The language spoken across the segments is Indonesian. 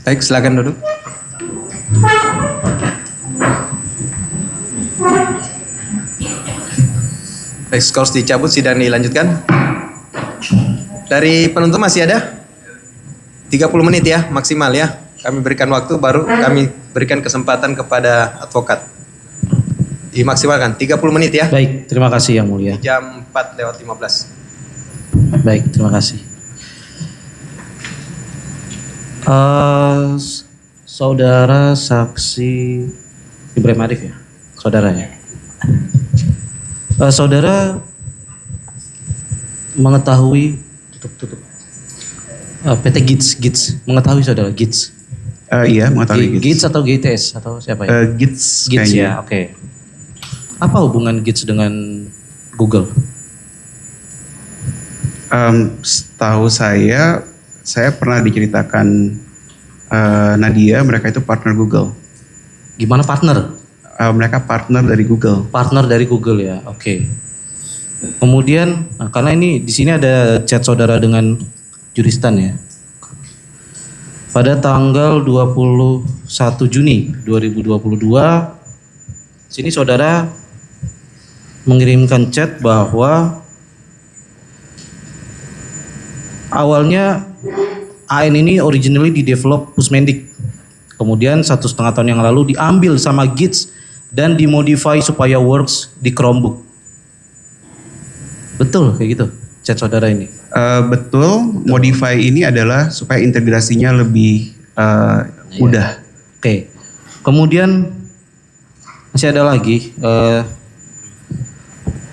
Baik, silakan duduk. Baik, skor dicabut, sidang dilanjutkan. Dari penuntut masih ada? 30 menit ya, maksimal ya. Kami berikan waktu, baru kami berikan kesempatan kepada advokat. Dimaksimalkan, 30 menit ya. Baik, terima kasih Yang Mulia. Jam 4:15. Baik, terima kasih. Saudara saksi Ibrahim Arif ya, saudaranya. Saudara mengetahui PT GITS, mengetahui saudara GITS? Iya, mengetahui GITS. GITS atau GTS atau siapa ya? GITS ya, oke. Apa hubungan GITS dengan Google? Setahu saya pernah diceritakan Nadia, mereka itu partner Google. Gimana partner? Mereka partner dari Google. Partner dari Google ya, oke. Kemudian, karena ini di sini ada chat saudara dengan Juristan ya. Pada tanggal 21 Juni 2022, sini saudara mengirimkan chat bahwa awalnya AN ini originally di-develop Pusmendik. Kemudian 1,5 tahun yang lalu diambil sama GITS dan dimodify supaya works di Chromebook. Betul kayak gitu chat saudara ini? Betul, modify ini adalah supaya integrasinya lebih mudah. Oke. Kemudian masih ada lagi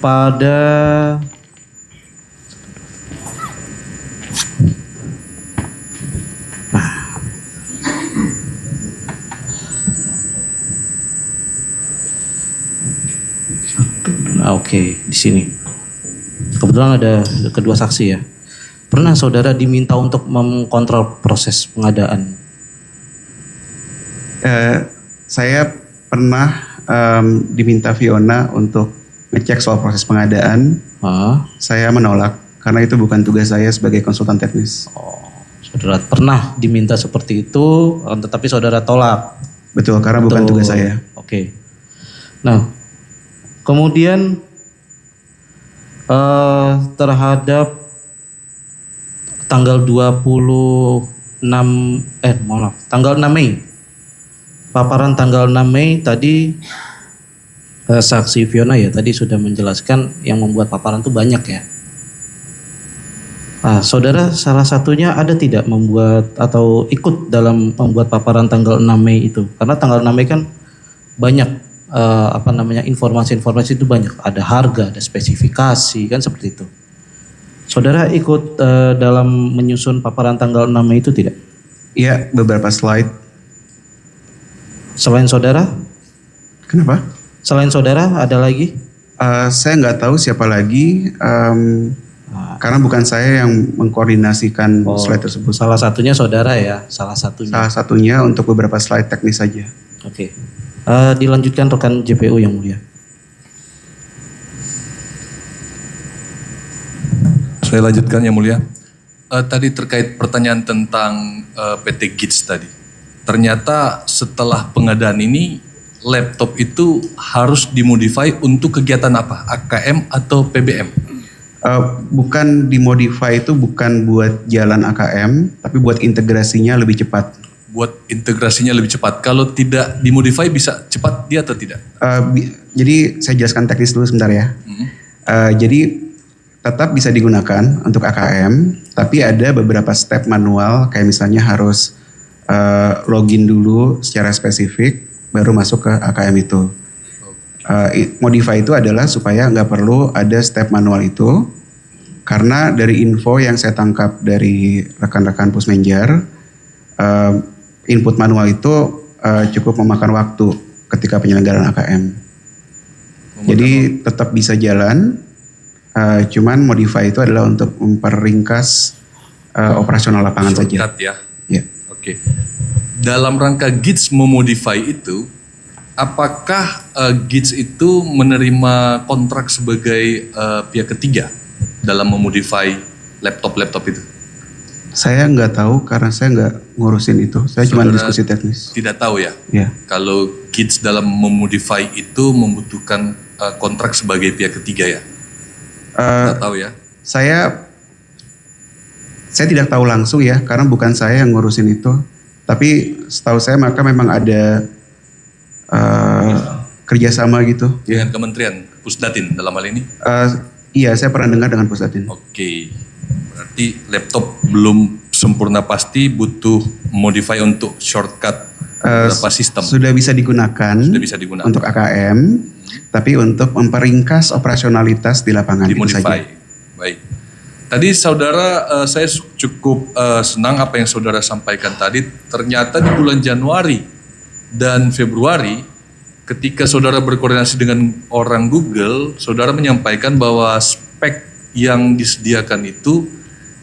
pada oke, di sini. Kebetulan ada kedua saksi ya. Pernah saudara diminta untuk mengkontrol proses pengadaan? Saya pernah diminta Fiona untuk ngecek soal proses pengadaan. Saya menolak karena itu bukan tugas saya sebagai konsultan teknis. Oh, saudara pernah diminta seperti itu, tetapi saudara tolak? Betul, karena bukan tugas saya. Oke. Nah, kemudian terhadap tanggal 6 Mei. Paparan tanggal 6 Mei tadi saksi Fiona ya tadi sudah menjelaskan yang membuat paparan itu banyak ya. Saudara salah satunya ada tidak membuat atau ikut dalam membuat paparan tanggal 6 Mei itu? Karena tanggal 6 Mei kan banyak informasi-informasi itu banyak. Ada harga, ada spesifikasi kan seperti itu. Saudara ikut dalam menyusun paparan tanggal 6 Mei itu tidak? Iya, beberapa slide. Selain saudara? Kenapa? Selain saudara ada lagi? Saya nggak tahu siapa lagi. Karena bukan saya yang mengkoordinasikan slide tersebut. Salah satunya saudara ya, salah satunya. Salah satunya untuk beberapa slide teknis saja. Oke. Dilanjutkan rekan JPU yang mulia. Saya lanjutkan yang mulia. Tadi terkait pertanyaan tentang PT GITS tadi. Ternyata setelah pengadaan ini laptop itu harus dimodify untuk kegiatan apa? AKM atau PBM? Bukan dimodify itu bukan buat jalan AKM, tapi buat integrasinya lebih cepat. Buat integrasinya lebih cepat. Kalau tidak dimodify bisa cepat dia atau tidak? Jadi saya jelaskan teknis dulu sebentar ya. Jadi tetap bisa digunakan untuk AKM, tapi ada beberapa step manual kayak misalnya harus login dulu secara spesifik baru masuk ke AKM itu. Modify itu adalah supaya nggak perlu ada step manual itu, karena dari info yang saya tangkap dari rekan-rekan Pusmenjar, input manual itu cukup memakan waktu ketika penyelenggaraan AKM. Jadi tetap bisa jalan, cuman modify itu adalah untuk memperingkas operasional lapangan saja. Shortcut ya. Ya. Oke. Dalam rangka GITS memodify itu, apakah GITS itu menerima kontrak sebagai pihak ketiga dalam memodify laptop itu? Saya nggak tahu karena saya nggak ngurusin itu. Saya cuma Saudara diskusi teknis. Tidak tahu ya? Ya. Kalau GITS dalam memodify itu membutuhkan kontrak sebagai pihak ketiga ya? Tidak tahu ya? Saya tidak tahu langsung ya, karena bukan saya yang ngurusin itu. Tapi setahu saya maka memang ada kerjasama gitu. Dengan Kementerian Pusdatin dalam hal ini? Iya, saya pernah dengar dengan Pusdatin. Oke, berarti laptop belum sempurna pasti butuh modify untuk shortcut beberapa sistem. Sudah bisa digunakan untuk AKM, tapi untuk memperingkas operasionalitas di lapangan itu dimodify. saja. Baik. Tadi saudara, saya cukup senang apa yang saudara sampaikan tadi. Ternyata di bulan Januari dan Februari, ketika saudara berkoordinasi dengan orang Google, saudara menyampaikan bahwa spek yang disediakan itu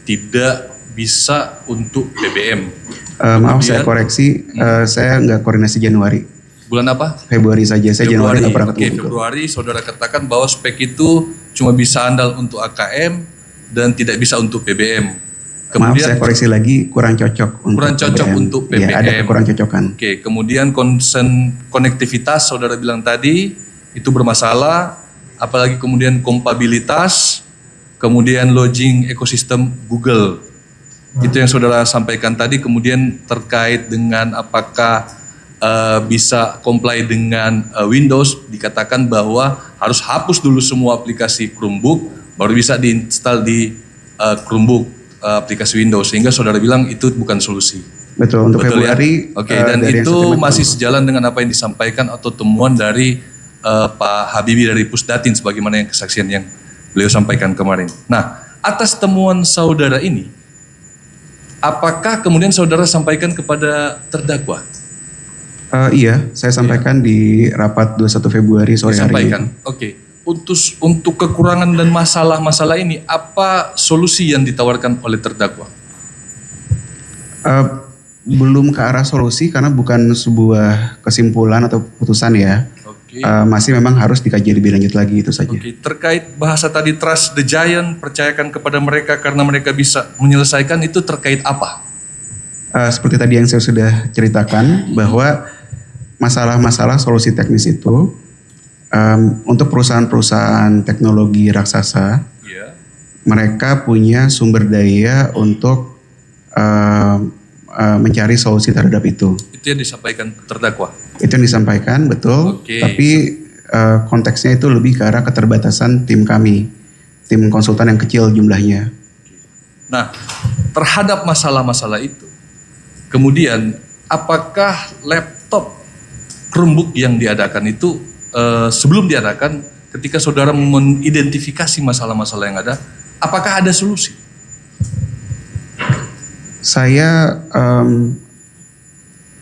tidak bisa untuk BBM. Maaf saya koreksi, saya nggak koordinasi Januari. Bulan apa? Februari saja, saya Januari nggak pernah ketemu Google. Februari saudara katakan bahwa spek itu cuma bisa andal untuk AKM dan tidak bisa untuk BBM. Maaf saya koreksi lagi, kurang cocok untuk BBM. Ya, ada kurang cocokan. Oke, kemudian concern konektivitas saudara bilang tadi itu bermasalah, apalagi kemudian kompabilitas, kemudian lodging ekosistem Google. Itu yang saudara sampaikan tadi, kemudian terkait dengan apakah bisa comply dengan Windows, dikatakan bahwa harus hapus dulu semua aplikasi Chromebook, baru bisa diinstal di Chromebook aplikasi Windows, sehingga saudara bilang itu bukan solusi. Betul, untuk Betul Februari. ya? Oke, dan itu masih sejalan dengan apa yang disampaikan atau temuan dari Pak Habibie dari Pusdatin, sebagaimana yang kesaksian yang beliau sampaikan kemarin. Nah, atas temuan saudara ini, apakah kemudian saudara sampaikan kepada terdakwa? Iya, saya sampaikan di rapat 21 Februari sore hari ini. Oke. Untuk kekurangan dan masalah-masalah ini, apa solusi yang ditawarkan oleh terdakwa? Belum ke arah solusi karena bukan sebuah kesimpulan atau putusan ya. Oke. Masih memang harus dikaji lebih lanjut lagi, itu saja. Oke. Terkait bahasa tadi trust the giant, percayakan kepada mereka karena mereka bisa menyelesaikan, itu terkait apa? Seperti tadi yang saya sudah ceritakan bahwa masalah-masalah solusi teknis itu untuk perusahaan-perusahaan teknologi raksasa, mereka punya sumber daya untuk mencari solusi terhadap itu. Itu yang disampaikan terdakwa? Itu yang disampaikan, betul. Oke. Tapi konteksnya itu lebih ke arah keterbatasan tim kami, tim konsultan yang kecil jumlahnya. Nah, terhadap masalah-masalah itu, kemudian apakah laptop Chromebook yang diadakan itu sebelum diadakan, ketika saudara mengidentifikasi masalah-masalah yang ada, apakah ada solusi? Saya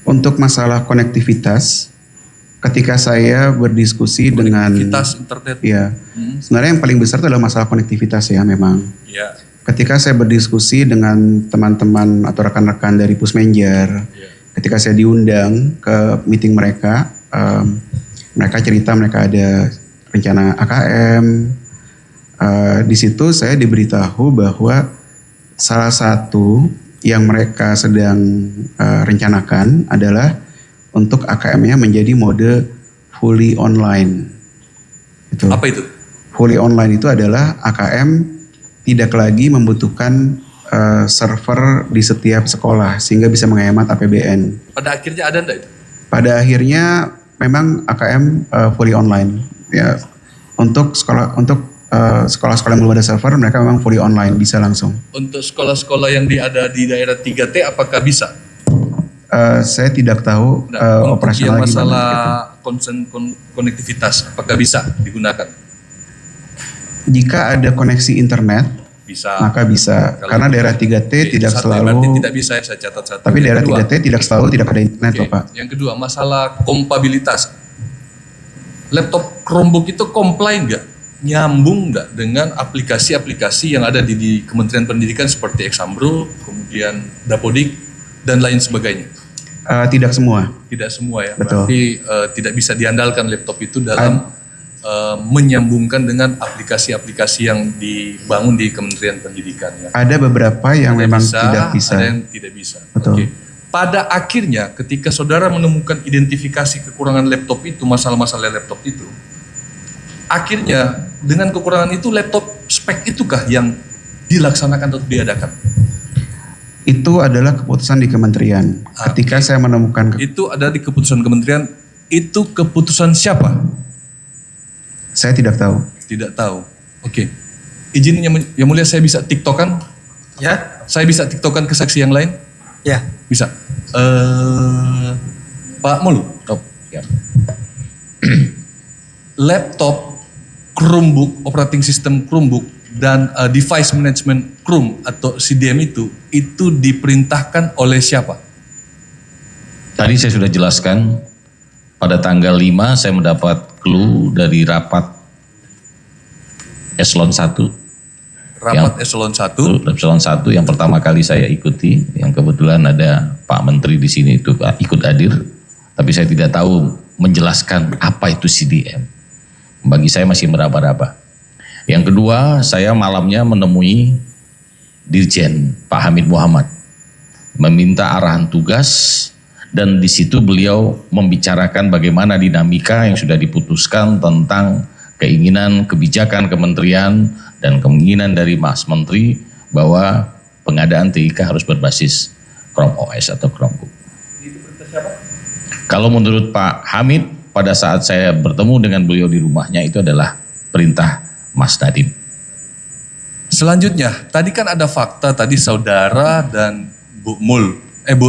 untuk masalah konektivitas, ketika saya berdiskusi dengan Konektivitas internet. ya, sebenarnya yang paling besar itu adalah masalah konektivitas ya memang. Ya. Ketika saya berdiskusi dengan teman-teman atau rekan-rekan dari Pusmenjer, ketika saya diundang ke meeting mereka, mereka cerita mereka ada rencana AKM. Di situ saya diberitahu bahwa salah satu yang mereka sedang rencanakan adalah untuk AKM-nya menjadi mode fully online. Apa itu? Fully online itu adalah AKM tidak lagi membutuhkan server di setiap sekolah sehingga bisa menghemat APBN. Pada akhirnya ada enggak itu? Pada akhirnya memang AKM fully online. Ya, untuk sekolah-sekolah yang belum ada server, mereka memang fully online, bisa langsung. Untuk sekolah-sekolah yang ada di daerah 3T, apakah bisa? Saya tidak tahu Untuk operasional yang gimana. masalah concern konektivitas, apakah bisa digunakan? Jika ada koneksi internet, bisa. maka bisa. Kalau Karena itu- daerah 3T Oke, tidak satu, selalu, berarti tidak bisa ya, saya catat satu. tapi Yang daerah kedua, 3T tidak selalu tidak ada internet oke, loh Pak. yang kedua masalah kompabilitas. Laptop Chromebook itu comply nggak? Nyambung nggak dengan aplikasi-aplikasi yang ada di Kementerian Pendidikan seperti Exambro, kemudian Dapodik, dan lain sebagainya? Tidak semua. Tidak semua ya. Betul. Berarti tidak bisa diandalkan laptop itu dalam menyambungkan dengan aplikasi-aplikasi yang dibangun di Kementerian Pendidikan ya. Ada beberapa yang Ada memang bisa, tidak bisa. ada yang tidak bisa. Betul. Oke. Pada akhirnya ketika saudara menemukan identifikasi kekurangan laptop itu, masalah-masalah laptop itu, akhirnya dengan kekurangan itu laptop spek itukah yang dilaksanakan atau diadakan? Itu adalah keputusan di kementerian. Ketika saya menemukan Itu ada di keputusan kementerian, itu keputusan siapa? saya tidak tahu. Tidak tahu. Oke. Izin yang mulia saya bisa tiktokan? Ya, Saya bisa tiktokan ke saksi yang lain? ya. Bisa. Pak Mul, Ya. laptop Chromebook, operating system Chromebook dan device management Chrome atau CDM itu diperintahkan oleh siapa? Tadi saya sudah jelaskan, pada tanggal 5 saya mendapat clue dari rapat Eselon 1. Rapat Eselon 1. Eselon 1 yang pertama kali saya ikuti, yang kebetulan ada Pak Menteri di sini itu ikut hadir, tapi saya tidak tahu menjelaskan apa itu CDM. Bagi saya masih meraba-raba. Yang kedua, saya malamnya menemui Dirjen Pak Hamid Muhammad, meminta arahan tugas, dan di situ beliau membicarakan bagaimana dinamika yang sudah diputuskan tentang keinginan kebijakan kementerian dan keinginan dari Mas Menteri bahwa pengadaan TIK harus berbasis Chrome OS atau Chromebook. Kalau menurut Pak Hamid, pada saat saya bertemu dengan beliau di rumahnya, itu adalah perintah Mas Nadiem. Selanjutnya, tadi kan ada fakta tadi saudara dan Bu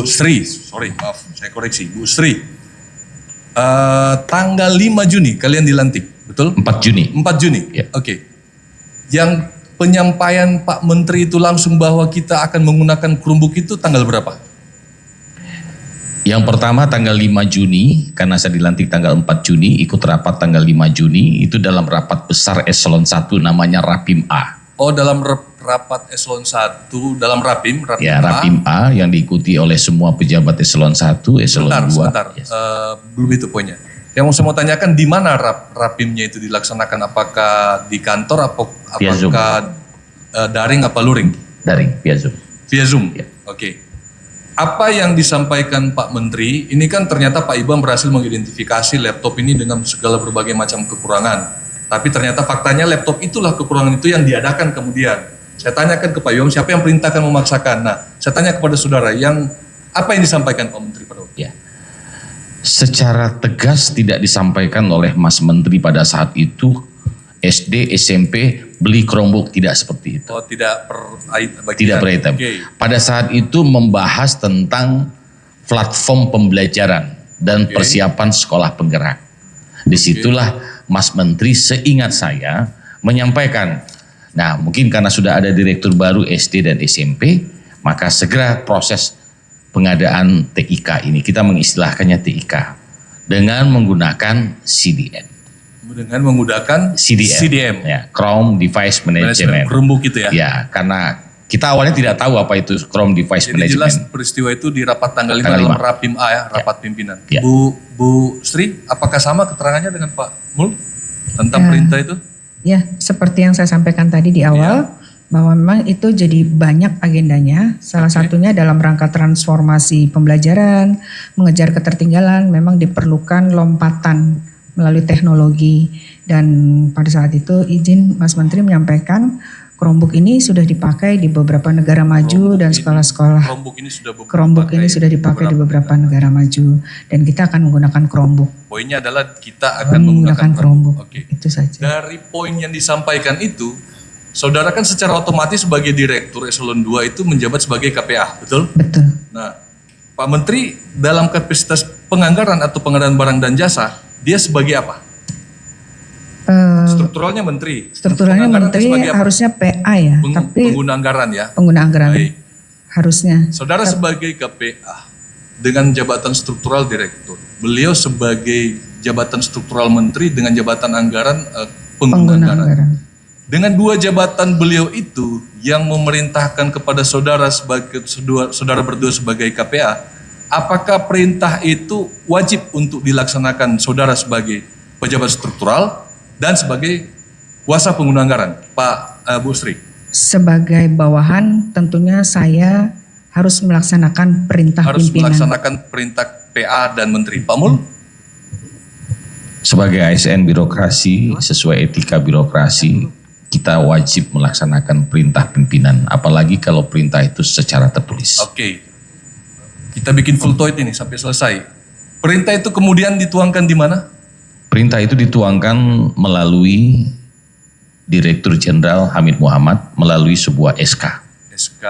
Sri, sorry maaf saya koreksi, Bu Sri. Tanggal 5 Juni kalian dilantik, betul? 4 Juni. 4 Juni, Ya. Oke. Yang penyampaian Pak Menteri itu langsung bahwa kita akan menggunakan Chromebook itu tanggal berapa? Yang pertama tanggal 5 Juni, karena saya dilantik tanggal 4 Juni, ikut rapat tanggal 5 Juni, itu dalam rapat besar Eselon 1 namanya Rapim A. Oh dalam rapat Eselon 1, dalam Rapim Ya, A. Rapim A yang diikuti oleh semua pejabat Eselon 1, Eselon 2. Sebentar. Yes. Belum itu poinnya. Yang saya mau tanyakan di mana rapimnya itu dilaksanakan? Apakah di kantor, Via Zoom. apakah daring apa luring? Daring, via Zoom. Via Zoom. Ya. Oke. Apa yang disampaikan Pak Menteri, ini kan ternyata Pak Ibam berhasil mengidentifikasi laptop ini dengan segala berbagai macam kekurangan. Tapi ternyata faktanya laptop itulah kekurangan itu yang diadakan kemudian. Saya tanyakan ke Pak Ibam, siapa yang perintahkan memaksakan? Nah, saya tanya kepada saudara, apa yang disampaikan Pak Menteri pada waktu itu? Ya. Secara tegas tidak disampaikan oleh Mas Menteri pada saat itu, SD, SMP beli Chromebook, tidak seperti itu. Oh, tidak bagian. Tidak per item. Oke. Pada saat itu membahas tentang platform pembelajaran dan persiapan sekolah penggerak. Disitulah Mas Menteri seingat saya menyampaikan, nah mungkin karena sudah ada direktur baru SD dan SMP, maka segera proses pengadaan TIK ini, kita mengistilahkannya TIK, dengan menggunakan CDM. Dengan menggunakan CDM. Ya, Chrome Device Management. Chromebook itu ya. Ya, karena kita awalnya tidak tahu apa itu Chrome Device Jadi jelas Management. peristiwa itu di rapat tanggal 5 Tanggal dalam 5. Rapim A ya, rapat pimpinan. Ya. Bu Sri, apakah sama keterangannya dengan Pak Mul tentang Ya. perintah itu? Ya, seperti yang saya sampaikan tadi di awal, bahwa memang itu jadi banyak agendanya. Salah satunya dalam rangka transformasi pembelajaran, mengejar ketertinggalan, memang diperlukan lompatan melalui teknologi. Dan pada saat itu izin Mas Menteri menyampaikan Chromebook ini sudah dipakai di beberapa negara maju dan sekolah-sekolah. Chromebook ini sudah Chromebook ini sudah dipakai di beberapa negara maju dan kita akan menggunakan Chromebook. Poinnya adalah kita akan menggunakan Chromebook. Oke. Itu saja. Dari poin yang disampaikan itu, saudara kan secara otomatis sebagai direktur Eselon 2 itu menjabat sebagai KPA, betul? Betul. Nah, Pak Menteri dalam kapasitas penganggaran atau pengadaan barang dan jasa, dia sebagai apa? Strukturalnya menteri. Strukturalnya Penganggaran menteri sebagai apa? harusnya PA ya, tapi Pengguna anggaran ya. pengguna anggaran Baik. harusnya. Saudara sebagai KPA dengan jabatan struktural direktur, beliau sebagai jabatan struktural menteri dengan jabatan anggaran pengguna anggaran. Dengan dua jabatan beliau itu yang memerintahkan kepada saudara sebagai saudara berdua sebagai KPA, apakah perintah itu wajib untuk dilaksanakan saudara sebagai pejabat struktural dan sebagai kuasa pengguna anggaran, Pak Bu Sri? Sebagai bawahan tentunya saya harus melaksanakan perintah Harus pimpinan. melaksanakan perintah PA dan Menteri. Pak Mul? Sebagai ASN birokrasi, sesuai etika birokrasi, kita wajib melaksanakan perintah pimpinan, apalagi kalau perintah itu secara tertulis. Oke. Kita bikin full toit ini sampai selesai. Perintah itu kemudian dituangkan di mana? Perintah itu dituangkan melalui Direktur Jenderal Hamid Muhammad melalui sebuah SK, SK.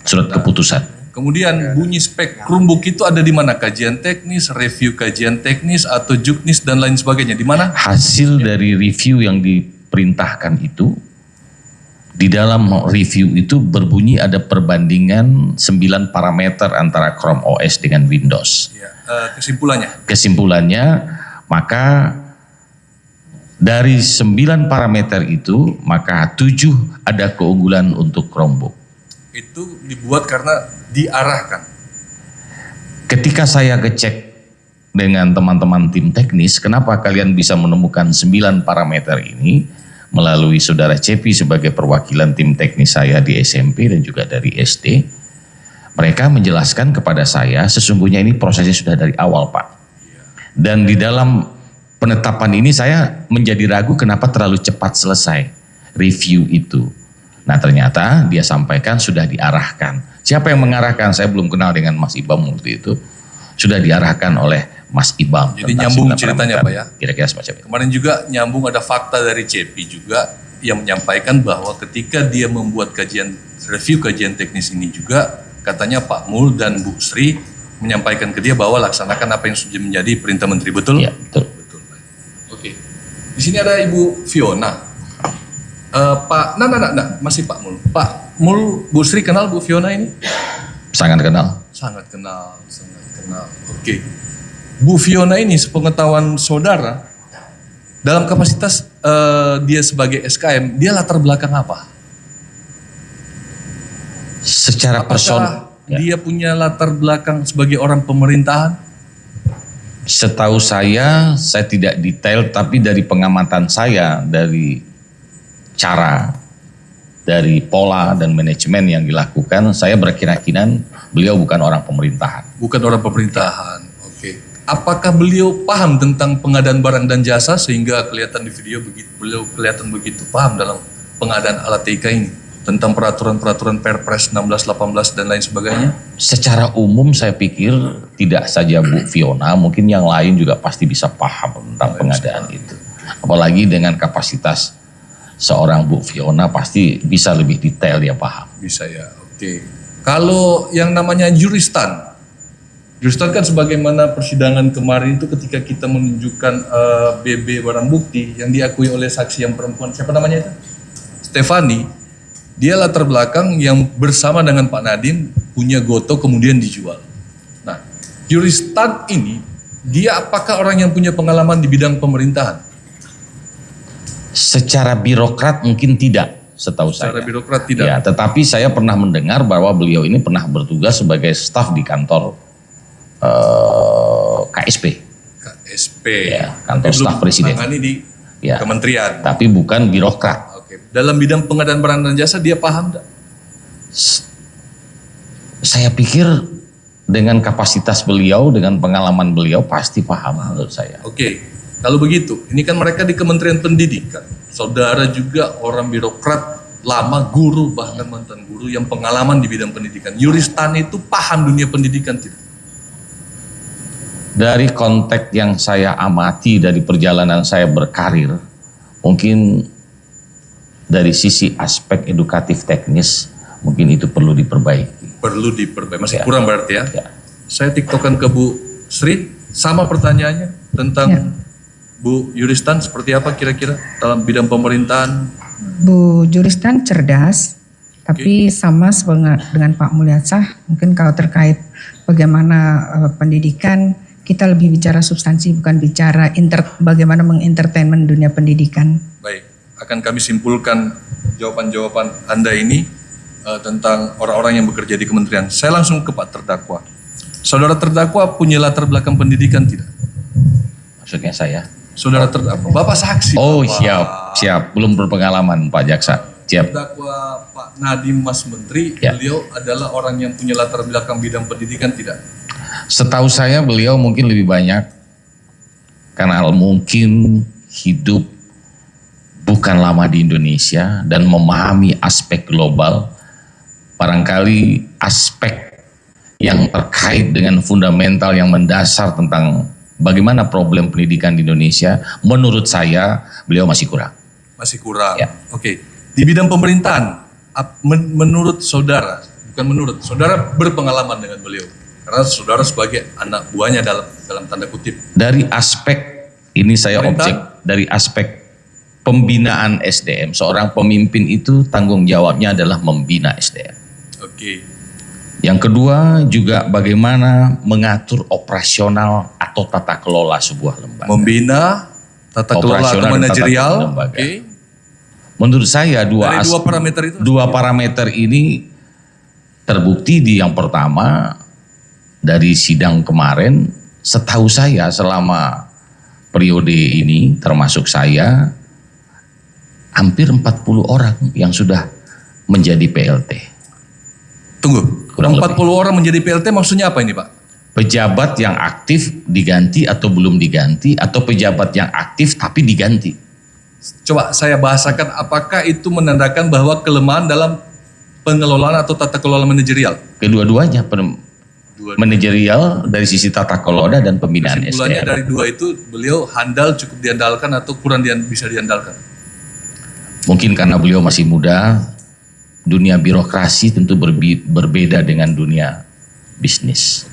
surat keputusan. Kemudian bunyi spek Chromebook itu ada di mana? Kajian teknis, review kajian teknis, atau juknis dan lain sebagainya. Di mana? Hasil dari review yang diperintahkan itu, di dalam review itu berbunyi ada perbandingan 9 parameter antara Chrome OS dengan Windows. Ya, kesimpulannya. Kesimpulannya, maka dari 9 parameter itu, maka 7 ada keunggulan untuk Chromebook. Itu dibuat karena diarahkan. Ketika saya ngecek dengan teman-teman tim teknis, kenapa kalian bisa menemukan 9 parameter ini? Melalui saudara Cepi sebagai perwakilan tim teknis saya di SMP dan juga dari SD. Mereka menjelaskan kepada saya, sesungguhnya ini prosesnya sudah dari awal, Pak. Dan di dalam penetapan ini saya menjadi ragu kenapa terlalu cepat selesai review itu. Nah ternyata dia sampaikan sudah diarahkan. Siapa yang mengarahkan? Saya belum kenal dengan Mas Ibam waktu itu. Sudah diarahkan oleh Mas Ibam. Jadi nyambung ceritanya Pak ya? Kira-kira semacam itu. Kemarin juga nyambung, ada fakta dari Cepi juga yang menyampaikan bahwa ketika dia membuat review kajian teknis ini juga, katanya Pak Mul dan Bu Sri menyampaikan ke dia bahwa laksanakan apa yang sudah menjadi perintah Menteri, betul? Iya, betul. Betul. Oke. Di sini ada Ibu Fiona. Masih Pak Mul. Pak Mul, Bu Sri kenal Bu Fiona ini? Sangat kenal. Sangat kenal. Oke. Bu Fiona ini sepengetahuan saudara, dalam kapasitas dia sebagai SKM, dia latar belakang apa? Secara personal, dia punya latar belakang sebagai orang pemerintahan? setahu saya tidak detail, tapi dari pengamatan saya, dari cara, dari pola dan manajemen yang dilakukan, saya berkeyakinan beliau bukan orang pemerintahan. Bukan orang pemerintahan, oke. Apakah beliau paham tentang pengadaan barang dan jasa sehingga kelihatan di video beliau kelihatan begitu paham dalam pengadaan alat TIK ini? Tentang peraturan-peraturan Perpres 16, 18 dan lain sebagainya? Secara umum saya pikir tidak saja Bu Fiona, mungkin yang lain juga pasti bisa paham tentang pengadaan itu. Apalagi dengan kapasitas seorang Bu Fiona pasti bisa lebih detail dia paham. Bisa ya, oke. Kalau yang namanya juristan kan sebagaimana persidangan kemarin itu ketika kita menunjukkan BB barang bukti yang diakui oleh saksi yang perempuan, siapa namanya itu? Stefani. Dia latar belakang yang bersama dengan Pak Nadiem punya Goto kemudian dijual. Nah, juristan ini dia apakah orang yang punya pengalaman di bidang pemerintahan? Secara birokrat mungkin tidak, setahu saya. Secara birokrat tidak. Ya, tetapi saya pernah mendengar bahwa beliau ini pernah bertugas sebagai staf di kantor KSP. KSP. Ya, kantor staf presiden. Tangani di Ya. kementerian. Tapi bukan birokrat. Oke. Dalam bidang pengadaan barang dan jasa dia paham enggak? Saya pikir dengan kapasitas beliau, dengan pengalaman beliau pasti paham menurut saya. Oke. Kalau begitu, ini kan mereka di Kementerian Pendidikan. Saudara juga orang birokrat lama, guru, bahkan mantan guru yang pengalaman di bidang pendidikan. Juristan itu paham dunia pendidikan tidak? Dari konteks yang saya amati dari perjalanan saya berkarir, mungkin dari sisi aspek edukatif teknis, mungkin itu perlu diperbaiki. Perlu diperbaiki, masih Ya. kurang berarti ya? Ya. Saya tiktokan ke Bu Sri, sama pertanyaannya tentang Bu Yuristan seperti apa kira-kira dalam bidang pemerintahan? Bu Juristan cerdas, tapi sama dengan Pak Mulyasah, mungkin kalau terkait bagaimana pendidikan, kita lebih bicara substansi, bukan bicara bagaimana mengentertainment dunia pendidikan. Baik, akan kami simpulkan jawaban-jawaban Anda ini tentang orang-orang yang bekerja di kementerian. Saya langsung ke Pak terdakwa. Saudara terdakwa punya latar belakang pendidikan tidak? Maksudnya saya? Saudara terdakwa, Bapak saksi. Oh Bapak. siap, belum berpengalaman Pak Jaksa. Siap. Terdakwa Pak Nadiem Mas Menteri, Ya. beliau adalah orang yang punya latar belakang bidang pendidikan tidak? Setahu saya beliau mungkin lebih banyak karena mungkin hidup bukan lama di Indonesia dan memahami aspek global, barangkali aspek yang terkait dengan fundamental yang mendasar tentang bagaimana problem pendidikan di Indonesia, menurut saya beliau masih kurang. Masih kurang. Ya. Oke. Di bidang pemerintahan, menurut saudara, bukan menurut, saudara berpengalaman dengan beliau. Karena saudara sebagai anak buahnya dalam tanda kutip. Dari aspek ini saya objek dari aspek pembinaan SDM. Seorang pemimpin itu tanggung jawabnya adalah membina SDM. Oke. Yang kedua juga bagaimana mengatur operasional atau tata kelola sebuah lembaga. Membina, tata kelola atau Operasional dan tata manajerial. kelola lembaga. Oke. Menurut saya Dari dua parameter itu? dua parameter ini terbukti di yang pertama dari sidang kemarin. Setahu saya selama periode ini termasuk saya hampir 40 orang yang sudah menjadi PLT. Tunggu. Kurang 40 orang menjadi PLT maksudnya apa ini Pak? Pejabat yang aktif diganti atau belum diganti, atau pejabat yang aktif tapi diganti. Coba saya bahasakan, apakah itu menandakan bahwa kelemahan dalam pengelolaan atau tata kelola manajerial? Kedua-duanya manajerial dari sisi tata kelola dan pembinaan Kesimpulannya SDM. dari dua itu beliau handal cukup diandalkan atau kurang bisa diandalkan? Mungkin karena beliau masih muda, dunia birokrasi tentu berbeda dengan dunia bisnis.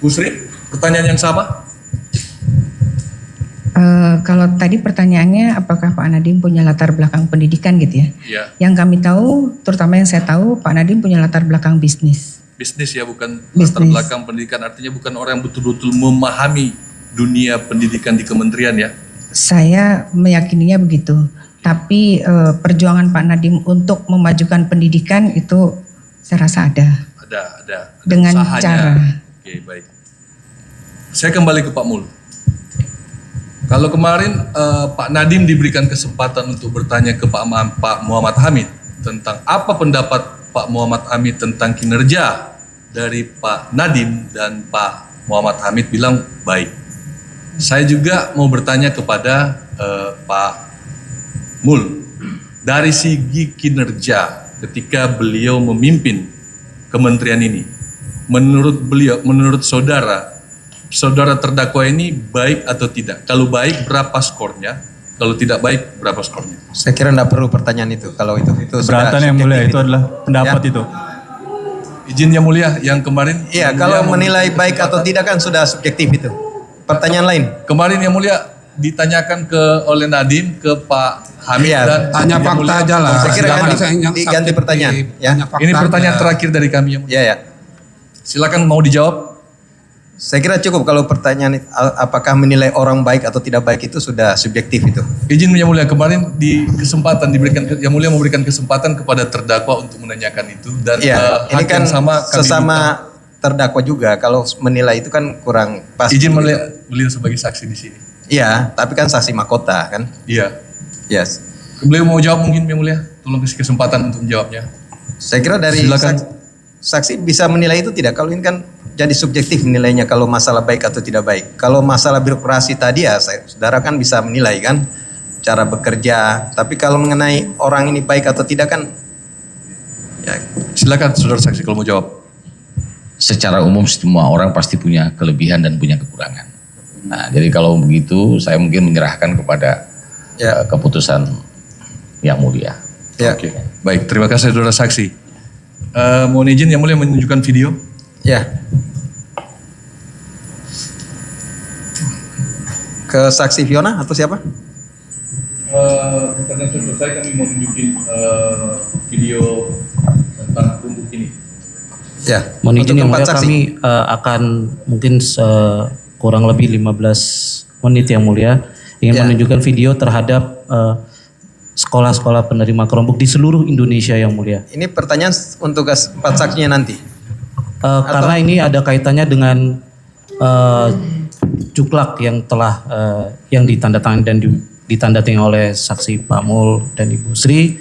Bu Sri, pertanyaan yang sama? Kalau tadi pertanyaannya apakah Pak Nadiem punya latar belakang pendidikan gitu ya? Iya. Yang kami tahu, terutama yang saya tahu, Pak Nadiem punya latar belakang bisnis. Bisnis ya, bukan Bisnis. latar belakang pendidikan, artinya bukan orang yang betul-betul memahami dunia pendidikan di kementerian ya? Saya meyakininya begitu. Tapi perjuangan Pak Nadiem untuk memajukan pendidikan itu saya rasa ada. Ada Dengan usahanya. cara. Oke, baik. Saya kembali ke Pak Mul. Kalau kemarin Pak Nadiem diberikan kesempatan untuk bertanya ke Pak Muhammad Hamid tentang apa pendapat Pak Muhammad Hamid tentang kinerja dari Pak Nadiem, dan Pak Muhammad Hamid bilang baik. Saya juga mau bertanya kepada Pak Mul, dari segi kinerja ketika beliau memimpin kementerian ini, menurut saudara terdakwa ini baik atau tidak? Kalau baik berapa skornya? Kalau tidak baik berapa skornya? Saya kira tidak perlu pertanyaan itu. Kalau itu sudah Keberatan yang subjektif mulia itu adalah pendapat Ya. itu. Izin yang mulia yang kemarin. Iya, Yang kalau mulia menilai memberikan baik atau kesempatan. tidak kan sudah subjektif itu. Pertanyaan lain. Kemarin yang mulia ditanyakan oleh Nadiem ke Pak Hamid Iya, dan Tanya Yang fakta Mulia. aja lah. Saya kira Jangan ganti- diganti subjektif. pertanyaan, ya. Tanya fakta Ini pertanyaan aja. terakhir dari kami yang mulia. Ya, ya. Silakan mau dijawab. Saya kira cukup kalau pertanyaan apakah menilai orang baik atau tidak baik itu sudah subjektif itu. Izin yang mulia, kemarin yang mulia memberikan kesempatan kepada terdakwa untuk menanyakan itu, dan Iya, ini hak kan yang sama kami sesama terdakwa juga. Kalau menilai itu kan kurang pas. minta. Izin mulia, beliau sebagai saksi di sini. Iya, tapi kan saksi mahkota kan. Iya. Yes. Beliau mau jawab mungkin yang mulia, tolong kasih kesempatan untuk menjawabnya. Saya kira dari Silakan. saksi bisa menilai itu tidak. Kalau ini kan jadi subjektif nilainya kalau masalah baik atau tidak baik. Kalau masalah birokrasi tadi ya saudara kan bisa menilai kan cara bekerja. Tapi kalau mengenai orang ini baik atau tidak kan ya, Silakan saudara saksi kalau mau jawab. Secara umum semua orang pasti punya kelebihan dan punya kekurangan. Nah, jadi kalau begitu saya mungkin menyerahkan kepada Ya. keputusan yang mulia. ya, Oke, baik. Terima kasih saudara saksi. Mohon izin yang mulia menunjukkan video. ya. Ke saksi Fiona atau siapa? Pertanyaan selesai, kami mau tunjukin video tentang Chromebook ini. Ya. Mohon izin untuk yang empat mulia, saksi. kami akan mungkin kurang lebih 15 menit yang mulia ingin Ya. menunjukkan video terhadap sekolah-sekolah penerima Chromebook di seluruh Indonesia yang mulia. Ini pertanyaan untuk empat saksinya nanti. Karena ini ada kaitannya dengan juklak yang telah yang ditandatangani dan ditandatangani oleh saksi Pak Mul dan Ibu Sri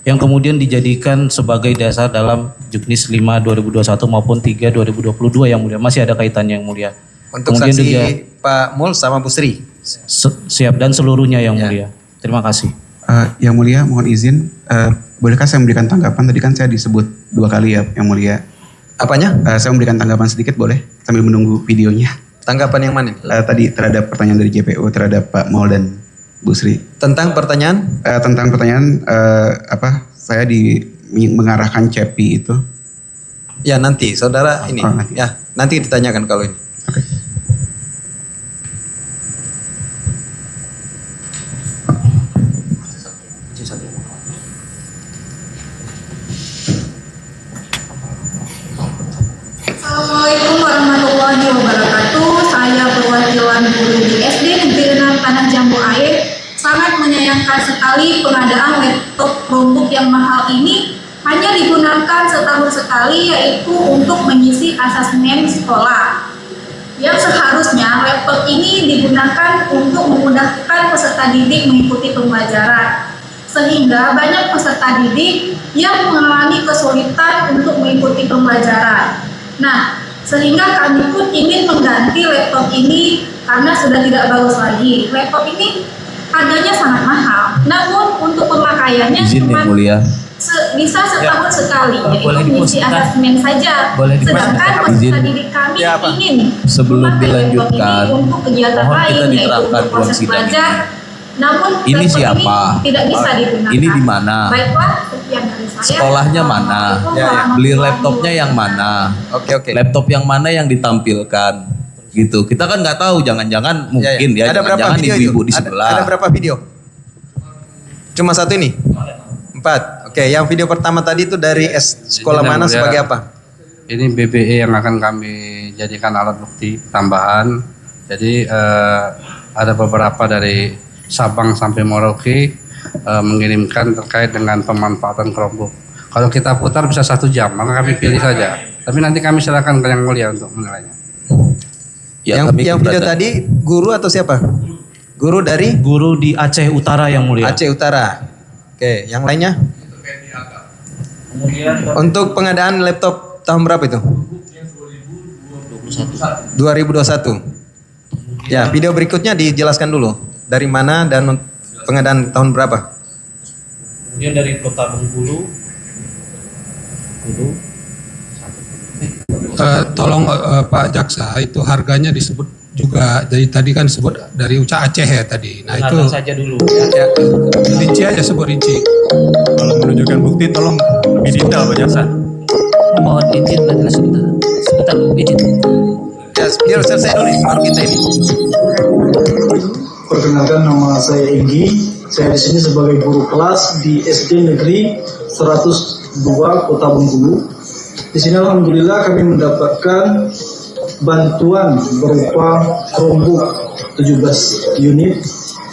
yang kemudian dijadikan sebagai dasar dalam Juknis 5 2021 maupun 3 2022 yang mulia. Masih ada kaitannya yang mulia. Untuk Kemudian saksi juga Pak Mul sama Bu Sri. siap dan seluruhnya yang Ya. mulia. Terima kasih. Yang mulia, mohon izin, bolehkah saya memberikan tanggapan? Tadi kan saya disebut 2 kali ya, yang mulia. Apanya? Saya memberikan tanggapan sedikit boleh? Sambil menunggu videonya. Tanggapan yang mana? Tadi terhadap pertanyaan dari JPU terhadap Pak Mol dan Bu Sri. Tentang pertanyaan? Tentang pertanyaan saya mengarahkan CEPI itu. Ya nanti, saudara ini. Oh, nanti. Ya nanti ditanyakan kalau ini. Oke. Assalamualaikum warahmatullahi wabarakatuh. Saya perwakilan guru di SD Negeri 6 Tanah Jambu Air. Sangat menyayangkan sekali pengadaan laptop Chromebook yang mahal ini hanya digunakan setahun sekali, yaitu untuk mengisi asesmen sekolah. Yang seharusnya laptop ini digunakan untuk memudahkan peserta didik mengikuti pembelajaran. Sehingga banyak peserta didik yang mengalami kesulitan untuk mengikuti pembelajaran. Nah, sehingga kami pun ingin mengganti laptop ini karena sudah tidak bagus lagi. Laptop ini harganya sangat mahal, namun untuk pemakaiannya Izin yang mulia. bisa setahun sekali, yaitu boleh mengisi diposisikan. asesmen saja. Boleh Sedangkan diposisikan. peserta Izin. didik kami Ya, apa? ingin Sebelum memakai laptop dilanjutkan, ini untuk kegiatan mohon lain, kita yaitu diterangkan untuk proses ruang sidang belajar. Namun Ini laptop siapa? ini tidak bisa digunakan. Ini di mana? Baiklah, sekian dari saya. Sekolahnya mana? Assalamualaikum Ya, ya. warahmatullahi Beli laptopnya yang mana? Oke. Laptop yang mana yang ditampilkan? Gitu. Kita kan nggak tahu. Jangan-jangan mungkin ya. Ada berapa Jangan-jangan video ibu-ibu itu? di sebelah. Ada berapa video? Cuma satu ini? 4. Oke, yang video pertama tadi itu dari sekolah Ini yang mana mulia. sebagai apa? Ini BBE yang akan kami jadikan alat bukti tambahan. Jadi ada beberapa dari Sabang sampai Merauke mengirimkan terkait dengan pemanfaatan Chromebook. Kalau kita putar bisa 1 jam, maka kami pilih saja. Tapi nanti kami serahkan ke yang mulia untuk menilainya. Ya, yang kami yang video keberatan. tadi guru atau siapa? Guru dari Guru di Aceh Utara yang mulia. Aceh Utara. Oke, yang lainnya? Untuk pengadaan laptop tahun berapa itu? 2021. Ya, video berikutnya dijelaskan dulu. Dari mana dan pengadaan tahun berapa? Kemudian dari Kota Bengkulu. Tolong Pak Jaksa, itu harganya disebut juga dari tadi kan disebut dari Uca Aceh ya tadi. Nah itu saja dulu. Ya, rinci aja, sebut rinci. Kalau menunjukkan bukti tolong lebih detail Pak Jaksa. Mohon izin majelis sebentar. Sebentar, izin. ya biar selesai dulu baru kita ini. Perkenalkan, nama saya Egi. Saya di sini sebagai guru kelas di SD Negeri 102 Kota Bengkulu. Di sini alhamdulillah kami mendapatkan bantuan berupa Chromebook 17 unit,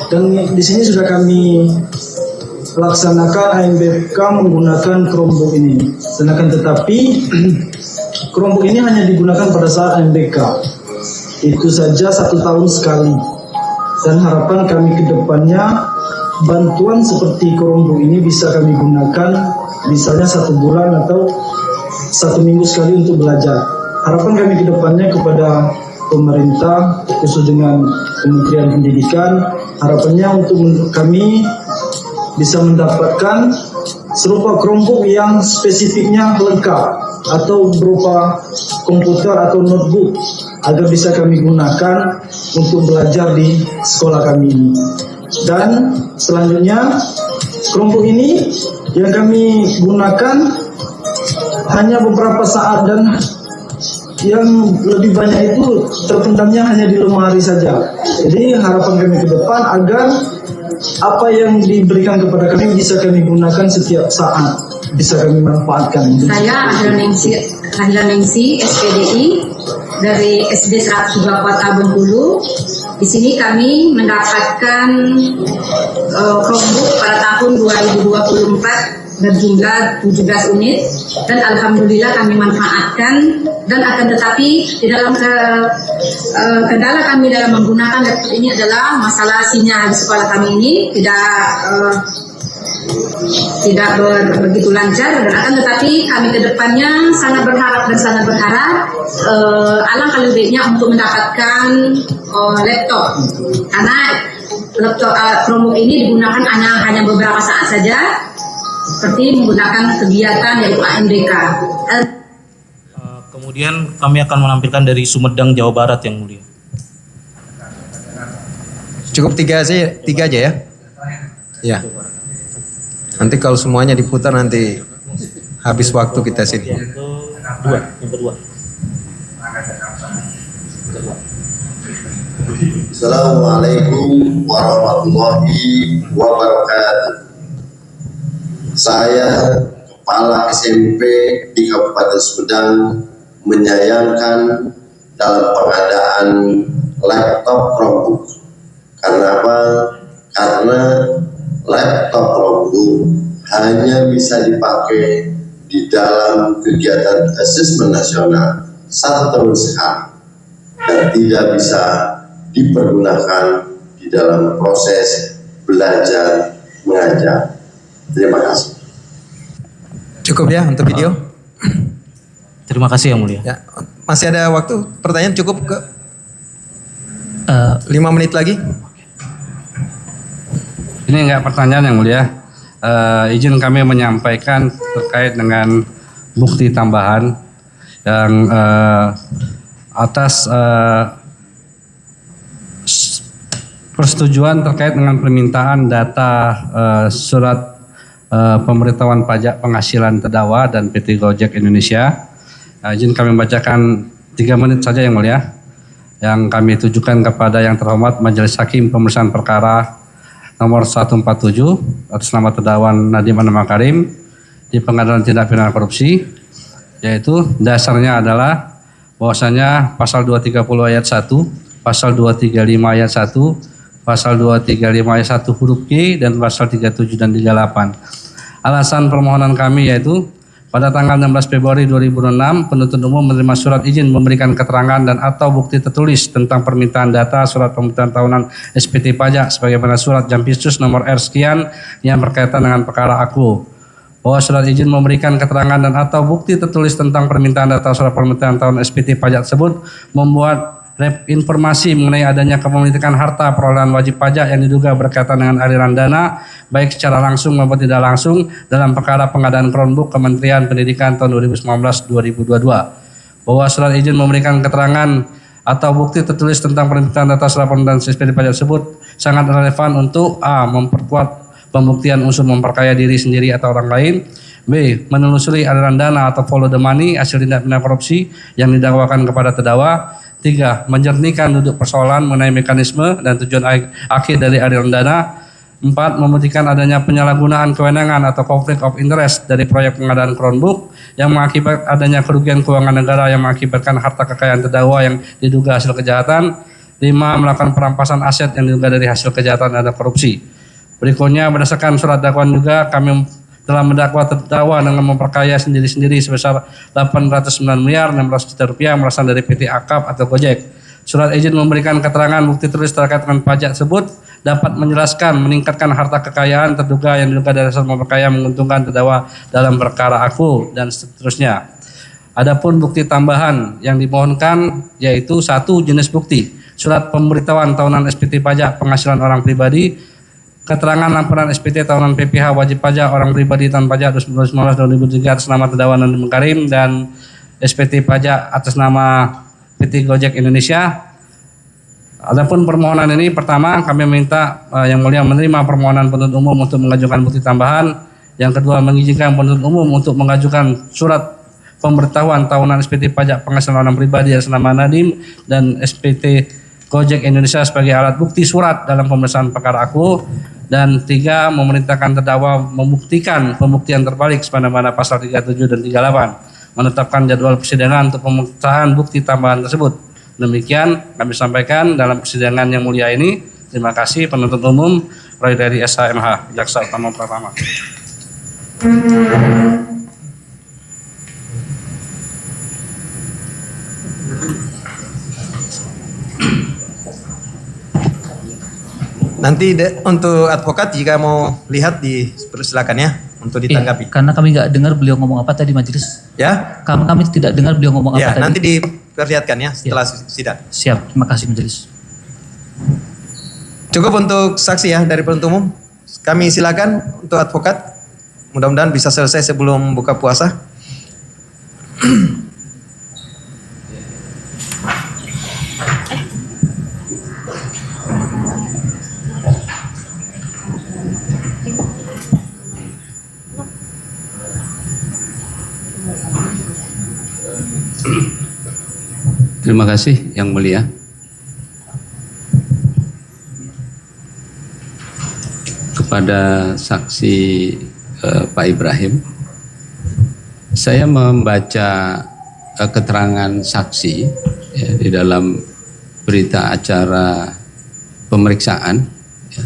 dan di sini sudah kami laksanakan AMBK menggunakan Chromebook ini. Sedangkan tetapi Chromebook ini hanya digunakan pada saat AMBK. Itu saja 1 tahun sekali. Dan harapan kami ke depannya bantuan seperti Chromebook ini bisa kami gunakan misalnya 1 bulan atau 1 minggu sekali untuk belajar. Harapan kami ke depannya kepada pemerintah khusus dengan Kementerian Pendidikan, harapannya untuk kami bisa mendapatkan serupa Chromebook yang spesifiknya lengkap atau berupa komputer atau notebook agar bisa kami gunakan untuk belajar di sekolah kami ini. Dan selanjutnya Chromebook ini yang kami gunakan hanya beberapa saat dan yang lebih banyak itu terpendamnya hanya di lemari saja. Jadi harapan kami ke depan agar apa yang diberikan kepada kami bisa kami gunakan setiap saat, bisa kami manfaatkan. Saya Rahila Ningsi, SPDI dari SD 102 Kota Bengkulu. Di sini kami mendapatkan Chromebook pada tahun 2024 berjumlah 17 unit dan alhamdulillah kami manfaatkan, dan akan tetapi di dalam kendala kami dalam menggunakan laptop ini adalah masalah sinyal di sekolah kami ini tidak begitu lancar, dan akan tetapi kami ke depannya sangat berharap alangkah lebih baiknya untuk mendapatkan laptop, karena laptop Chromebook ini digunakan hanya beberapa saat saja, seperti menggunakan kegiatan yaitu AMDK. Kemudian kami akan menampilkan dari Sumedang, Jawa Barat yang mulia. Cukup tiga aja ya? Ya. Nanti kalau semuanya diputar nanti habis waktu kita sini. Yang kedua. Assalamualaikum warahmatullahi wabarakatuh. Saya Kepala SMP di Kabupaten Sumedang menyayangkan dalam pengadaan laptop Chromebook. Karena apa? Karena laptop Chromebook hanya bisa dipakai di dalam kegiatan asesmen nasional 1 tahun sekali dan tidak bisa dipergunakan di dalam proses belajar mengajar. Terima kasih. Cukup ya untuk video? Terima kasih yang mulia. Ya, masih ada waktu? Pertanyaan cukup ke 5 menit lagi? Ini enggak pertanyaan yang mulia. Izin kami menyampaikan terkait dengan bukti tambahan yang atas persetujuan terkait dengan permintaan data surat pemberitahuan pajak penghasilan terdakwa dan PT Gojek Indonesia. Izin kami membacakan 3 menit saja yang mulia, yang kami tujukan kepada yang terhormat Majelis Hakim Pemeriksaan Perkara nomor 147 atas nama terdakwa Nadiem Anwar Makarim di Pengadilan Tindak Pidana Korupsi, yaitu dasarnya adalah bahwasanya pasal 230 ayat 1, pasal 235 ayat 1, pasal 235 ayat 1 huruf G, dan pasal 37 dan 38. Alasan permohonan kami yaitu pada tanggal 16 Februari 2006 penuntut umum menerima surat izin memberikan keterangan dan atau bukti tertulis tentang permintaan data surat pemerintahan tahunan SPT pajak sebagaimana surat Jampisus nomor R sekian yang berkaitan dengan perkara aku. Bahwa surat izin memberikan keterangan dan atau bukti tertulis tentang permintaan data surat pemerintahan tahunan SPT pajak tersebut membuat informasi mengenai adanya kepemilikan harta perolehan wajib pajak yang diduga berkaitan dengan aliran dana baik secara langsung maupun tidak langsung dalam perkara pengadaan Chromebook Kementerian Pendidikan tahun 2019-2022. Bahwa surat izin memberikan keterangan atau bukti tertulis tentang permintaan data surat pemerintahan SPT pajak tersebut sangat relevan untuk A. memperkuat pembuktian unsur memperkaya diri sendiri atau orang lain, B. menelusuri aliran dana atau follow the money hasil tindak pidana korupsi yang didakwakan kepada terdakwa, 3. menjernihkan duduk persoalan mengenai mekanisme dan tujuan akhir dari aliran dana, 4. membuktikan adanya penyalahgunaan kewenangan atau conflict of interest dari proyek pengadaan Chromebook yang mengakibatkan adanya kerugian keuangan negara yang mengakibatkan harta kekayaan terdakwa yang diduga hasil kejahatan, 5. melakukan perampasan aset yang diduga dari hasil kejahatan dan korupsi. Berikutnya berdasarkan surat dakwaan juga kami telah mendakwa terdakwa dengan memperkaya sendiri-sendiri sebesar 809 miliar 600 juta rupiah berasal dari PT Akap atau Gojek. Surat izin memberikan keterangan bukti tertulis terkait dengan pajak tersebut dapat menjelaskan meningkatkan harta kekayaan terduga yang diduga dari hasil memperkaya menguntungkan terdakwa dalam perkara aku dan seterusnya. Adapun bukti tambahan yang dimohonkan yaitu 1. jenis bukti surat pemberitahuan tahunan SPT pajak penghasilan orang pribadi, keterangan laporan SPT tahunan PPh wajib pajak orang pribadi tahun pajak 2019-2023 atas nama terdakwa Nadiem Makarim dan SPT pajak atas nama PT Gojek Indonesia. Adapun permohonan ini, pertama kami minta yang mulia menerima permohonan penuntut umum untuk mengajukan bukti tambahan. Yang kedua mengizinkan penuntut umum untuk mengajukan surat pemberitahuan tahunan SPT pajak penghasilan orang pribadi atas nama Nadiem dan SPT Gojek Indonesia sebagai alat bukti surat dalam pemeriksaan perkara aku. Dan 3, memerintahkan terdakwa membuktikan pembuktian terbalik sebagaimana pasal 37 dan 38, menetapkan jadwal persidangan untuk pemecahan bukti tambahan tersebut. Demikian kami sampaikan dalam persidangan yang mulia ini. Terima kasih penuntut umum Roy dari SHMH, Jaksa Utama Pratama. Nanti untuk advokat jika mau lihat silakan ya untuk ditanggapi. Karena kami nggak dengar beliau ngomong apa tadi majelis. Ya? Kami tidak dengar beliau ngomong Ya, apa tadi. nanti diperlihatkan ya setelah sidang. Siap, terima kasih majelis. Cukup untuk saksi ya dari penuntut umum. Kami silakan untuk advokat. Mudah-mudahan bisa selesai sebelum buka puasa. Terima kasih Yang Mulia. Kepada saksi Pak Ibrahim, saya membaca keterangan saksi ya, di dalam berita acara pemeriksaan ya,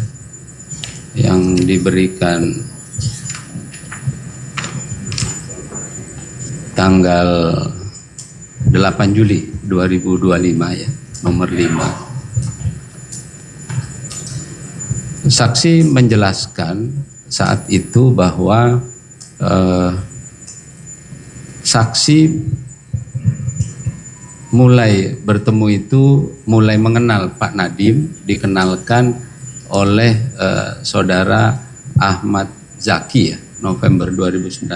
yang diberikan tanggal 8 Juli 2025 ya, nomor 5. Saksi menjelaskan saat itu bahwa saksi mulai bertemu itu, mulai mengenal Pak Nadiem, dikenalkan oleh saudara Ahmad Zaki ya, November 2019.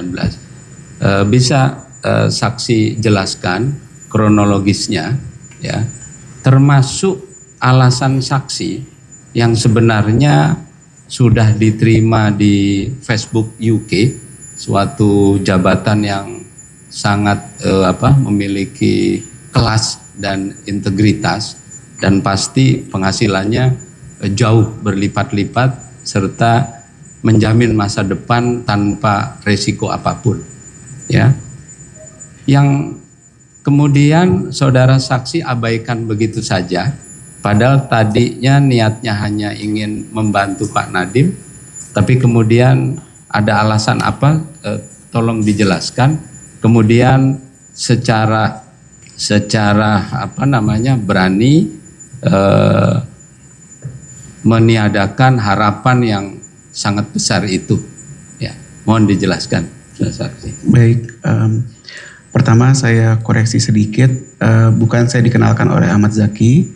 Bisa saksi jelaskan kronologisnya ya, termasuk alasan saksi yang sebenarnya sudah diterima di Facebook UK, suatu jabatan yang sangat memiliki kelas dan integritas, dan pasti penghasilannya jauh berlipat-lipat serta menjamin masa depan tanpa resiko apapun ya. Yang kemudian saudara saksi abaikan begitu saja, padahal tadinya niatnya hanya ingin membantu Pak Nadiem, tapi kemudian ada alasan apa? Tolong dijelaskan. Kemudian secara berani meniadakan harapan yang sangat besar itu. Ya, mohon dijelaskan, saksi. Baik, pertama saya koreksi sedikit, bukan saya dikenalkan oleh Ahmad Zaki,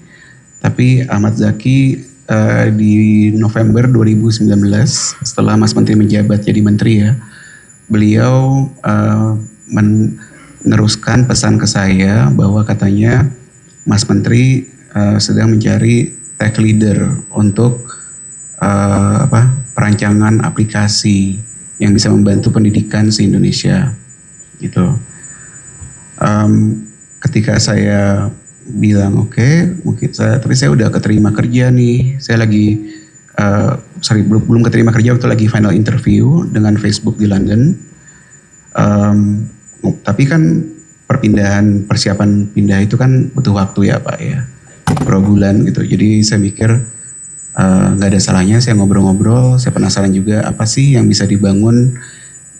tapi Ahmad Zaki di November 2019 setelah Mas Menteri menjabat jadi menteri ya, beliau meneruskan pesan ke saya bahwa katanya Mas Menteri sedang mencari tech leader untuk perancangan aplikasi yang bisa membantu pendidikan se-Indonesia gitu. Ketika saya bilang oke, mungkin tapi saya udah keterima kerja nih, saya lagi belum keterima kerja waktu lagi final interview dengan Facebook di London. Tapi kan persiapan pindah itu kan butuh waktu ya Pak ya, beberapa bulan gitu. Jadi saya mikir nggak ada salahnya saya ngobrol-ngobrol. Saya penasaran juga apa sih yang bisa dibangun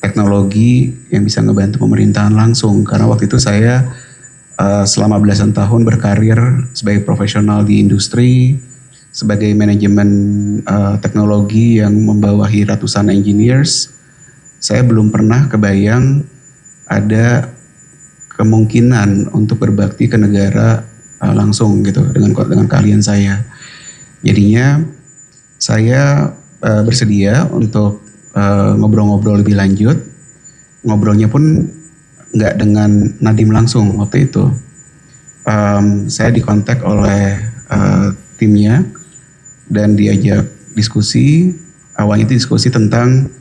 teknologi yang bisa ngebantu pemerintahan langsung. Karena waktu itu saya selama belasan tahun berkarir sebagai profesional di industri, sebagai manajemen teknologi yang membawahi ratusan engineers. Saya belum pernah kebayang ada kemungkinan untuk berbakti ke negara langsung gitu dengan keahlian saya. Jadinya saya bersedia untuk ngobrol-ngobrol lebih lanjut. Ngobrolnya pun nggak dengan Nadiem langsung waktu itu. Saya dikontak oleh timnya dan diajak diskusi. Awalnya itu diskusi tentang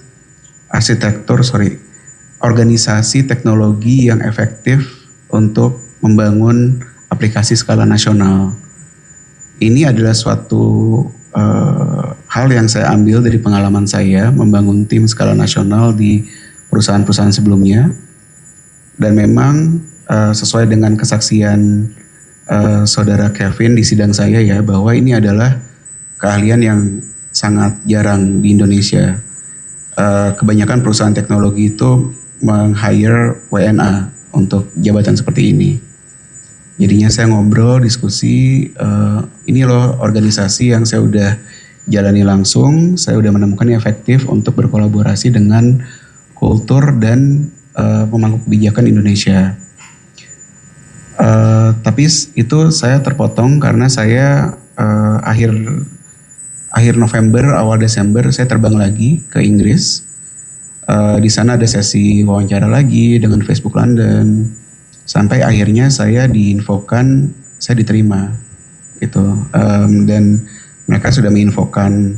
organisasi teknologi yang efektif untuk membangun aplikasi skala nasional. Ini adalah suatu hal yang saya ambil dari pengalaman saya membangun tim skala nasional di perusahaan-perusahaan sebelumnya, dan memang sesuai dengan kesaksian saudara Kevin di sidang saya ya, bahwa ini adalah keahlian yang sangat jarang di Indonesia. Kebanyakan perusahaan teknologi itu meng-hire WNA untuk jabatan seperti ini. Jadinya saya ngobrol, diskusi, ini loh organisasi yang saya udah jalani langsung, saya udah menemukan yang efektif untuk berkolaborasi dengan kultur dan pemangku kebijakan Indonesia. Tapi itu saya terpotong karena saya akhir November, awal Desember saya terbang lagi ke Inggris. Di sana ada sesi wawancara lagi dengan Facebook London. Sampai akhirnya saya diinfokan saya diterima gitu, dan mereka sudah menginfokan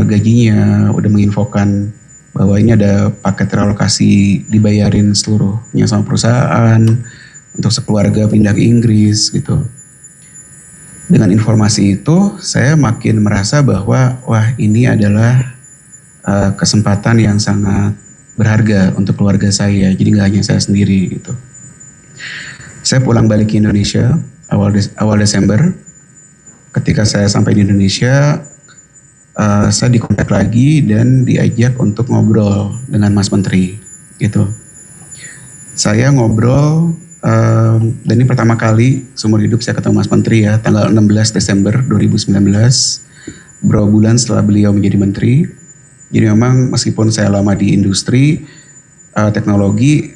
gajinya, udah menginfokan bahwa ini ada paket relokasi dibayarin seluruhnya sama perusahaan untuk sekeluarga pindah ke Inggris gitu. Dengan informasi itu saya makin merasa bahwa wah, ini adalah kesempatan yang sangat berharga untuk keluarga saya, jadi nggak hanya saya sendiri gitu. Saya pulang balik ke Indonesia awal Desember. Ketika saya sampai di Indonesia, saya dikontak lagi dan diajak untuk ngobrol dengan Mas Menteri gitu. Saya ngobrol, dan ini pertama kali seumur hidup saya ketemu Mas Menteri ya, tanggal 16 Desember 2019, beberapa bulan setelah beliau menjadi menteri. Jadi memang meskipun saya lama di industri teknologi,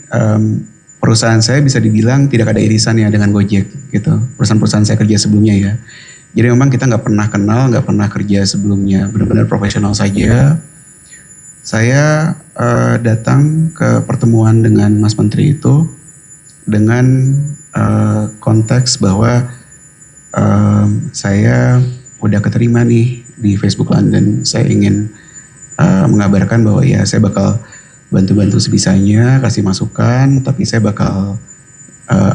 perusahaan saya bisa dibilang tidak ada irisannya dengan Gojek gitu. Perusahaan-perusahaan saya kerja sebelumnya ya. Jadi memang kita nggak pernah kenal, nggak pernah kerja sebelumnya, benar-benar profesional saja. Saya datang ke pertemuan dengan Mas Menteri itu dengan konteks bahwa saya udah keterima nih di Facebook London. Saya ingin mengabarkan bahwa ya saya bakal bantu-bantu sebisanya, kasih masukan, tapi saya bakal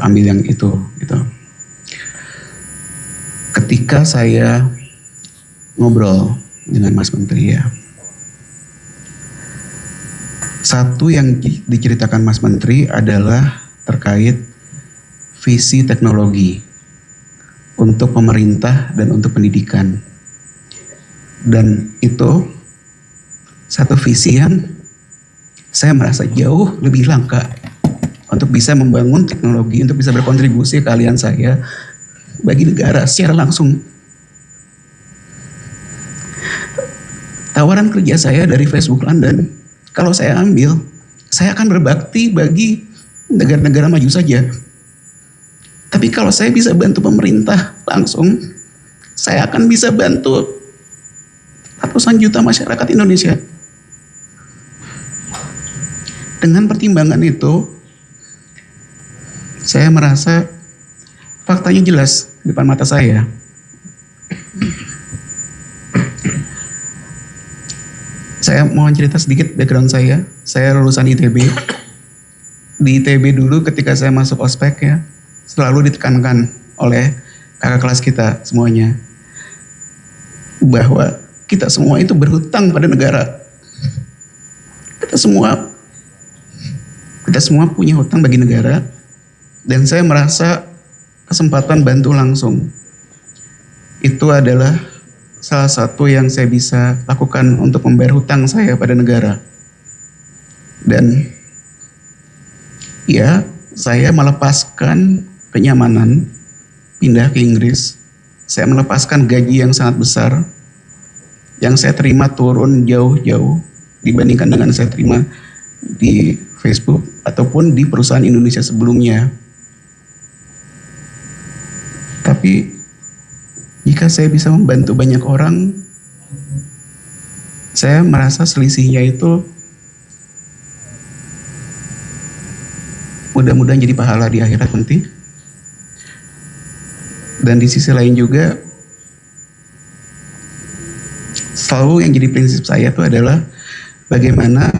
ambil yang itu gitu. Ketika saya ngobrol dengan Mas Menteri ya, satu yang diceritakan Mas Menteri adalah terkait visi teknologi untuk pemerintah dan untuk pendidikan. Dan itu satu visi yang saya merasa jauh lebih langka untuk bisa membangun teknologi, untuk bisa berkontribusi ke keahlian saya bagi negara secara langsung. Tawaran kerja saya dari Facebook London, kalau saya ambil, saya akan berbakti bagi negara-negara maju saja. Tapi kalau saya bisa bantu pemerintah langsung, saya akan bisa bantu ratusan juta masyarakat Indonesia. Dengan pertimbangan itu, saya merasa faktanya jelas di depan mata saya. Saya mau cerita sedikit background saya. Saya lulusan ITB. Di ITB dulu ketika saya masuk ospek ya, selalu ditekankan oleh kakak kelas kita semuanya bahwa kita semua itu berhutang pada negara. Kita semua punya hutang bagi negara, dan saya merasa kesempatan bantu langsung itu adalah salah satu yang saya bisa lakukan untuk membayar hutang saya pada negara. Dan ya, saya melepaskan kenyamanan pindah ke Inggris. Saya melepaskan gaji yang sangat besar yang saya terima turun jauh-jauh dibandingkan dengan saya terima di Facebook ataupun di perusahaan Indonesia sebelumnya. Tapi jika saya bisa membantu banyak orang, saya merasa selisihnya itu mudah-mudahan jadi pahala di akhirat nanti. Dan di sisi lain juga, selalu yang jadi prinsip saya itu adalah bagaimana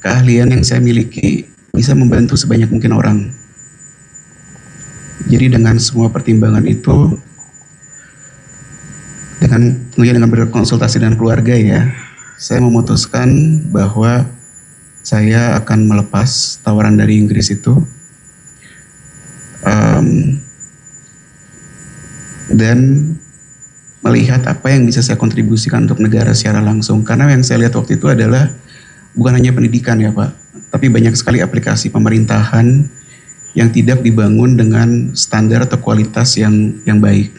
keahlian yang saya miliki bisa membantu sebanyak mungkin orang. Jadi dengan semua pertimbangan itu, dengan berkonsultasi dengan keluarga ya, saya memutuskan bahwa saya akan melepas tawaran dari Inggris itu, dan melihat apa yang bisa saya kontribusikan untuk negara secara langsung. Karena yang saya lihat waktu itu adalah bukan hanya pendidikan ya Pak, tapi banyak sekali aplikasi pemerintahan yang tidak dibangun dengan standar atau kualitas yang baik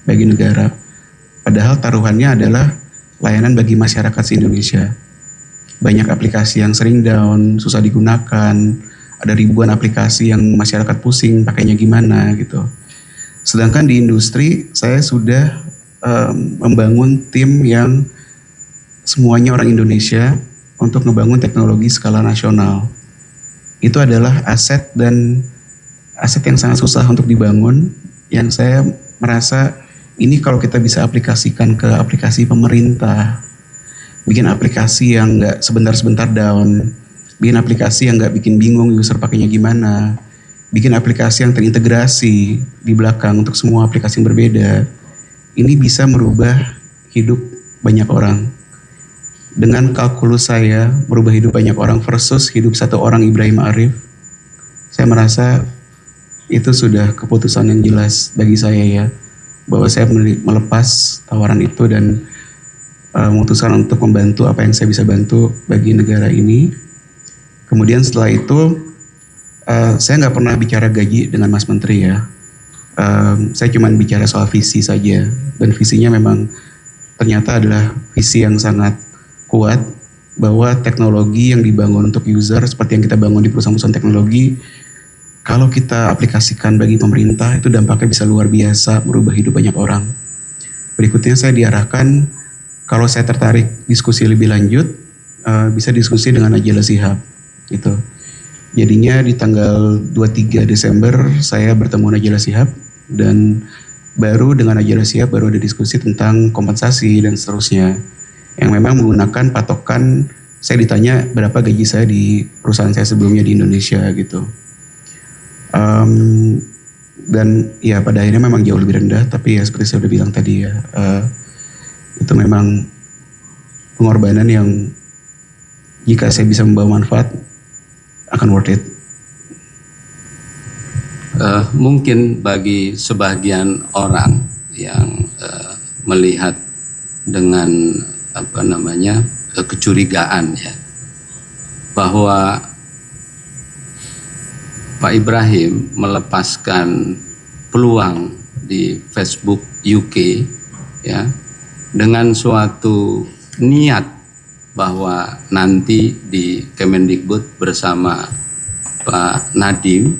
bagi negara. Padahal taruhannya adalah layanan bagi masyarakat se-Indonesia. Banyak aplikasi yang sering down, susah digunakan, ada ribuan aplikasi yang masyarakat pusing pakainya gimana gitu. Sedangkan di industri saya sudah membangun tim yang semuanya orang Indonesia untuk ngebangun teknologi skala nasional. Itu adalah aset yang sangat susah untuk dibangun, yang saya merasa ini kalau kita bisa aplikasikan ke aplikasi pemerintah, bikin aplikasi yang nggak sebentar-sebentar down, bikin aplikasi yang nggak bikin bingung user pakainya gimana, bikin aplikasi yang terintegrasi di belakang untuk semua aplikasi yang berbeda, ini bisa merubah hidup banyak orang. Dengan kalkulus saya, merubah hidup banyak orang versus hidup satu orang Ibrahim Arif, saya merasa itu sudah keputusan yang jelas bagi saya ya, bahwa saya melepas tawaran itu dan memutuskan untuk membantu apa yang saya bisa bantu bagi negara ini. Kemudian setelah itu saya nggak pernah bicara gaji dengan Mas Menteri ya. Saya cuma bicara soal visi saja, dan visinya memang ternyata adalah visi yang sangat kuat, bahwa teknologi yang dibangun untuk user seperti yang kita bangun di perusahaan-perusahaan teknologi, kalau kita aplikasikan bagi pemerintah itu dampaknya bisa luar biasa, merubah hidup banyak orang. Berikutnya saya diarahkan, kalau saya tertarik diskusi lebih lanjut, bisa diskusi dengan Najla Shihab gitu. Jadinya di tanggal 23 Desember saya bertemu Najla Shihab, dan baru dengan Najla Shihab baru ada diskusi tentang kompensasi dan seterusnya, yang memang menggunakan patokan, saya ditanya berapa gaji saya di perusahaan saya sebelumnya di Indonesia gitu. Dan ya pada akhirnya memang jauh lebih rendah, tapi ya seperti saya udah bilang tadi ya, itu memang pengorbanan yang jika saya bisa membawa manfaat akan worth it. Mungkin bagi sebagian orang yang melihat dengan kecurigaan ya, bahwa Pak Ibrahim melepaskan peluang di Facebook UK ya, dengan suatu niat bahwa nanti di Kemendikbud bersama Pak Nadiem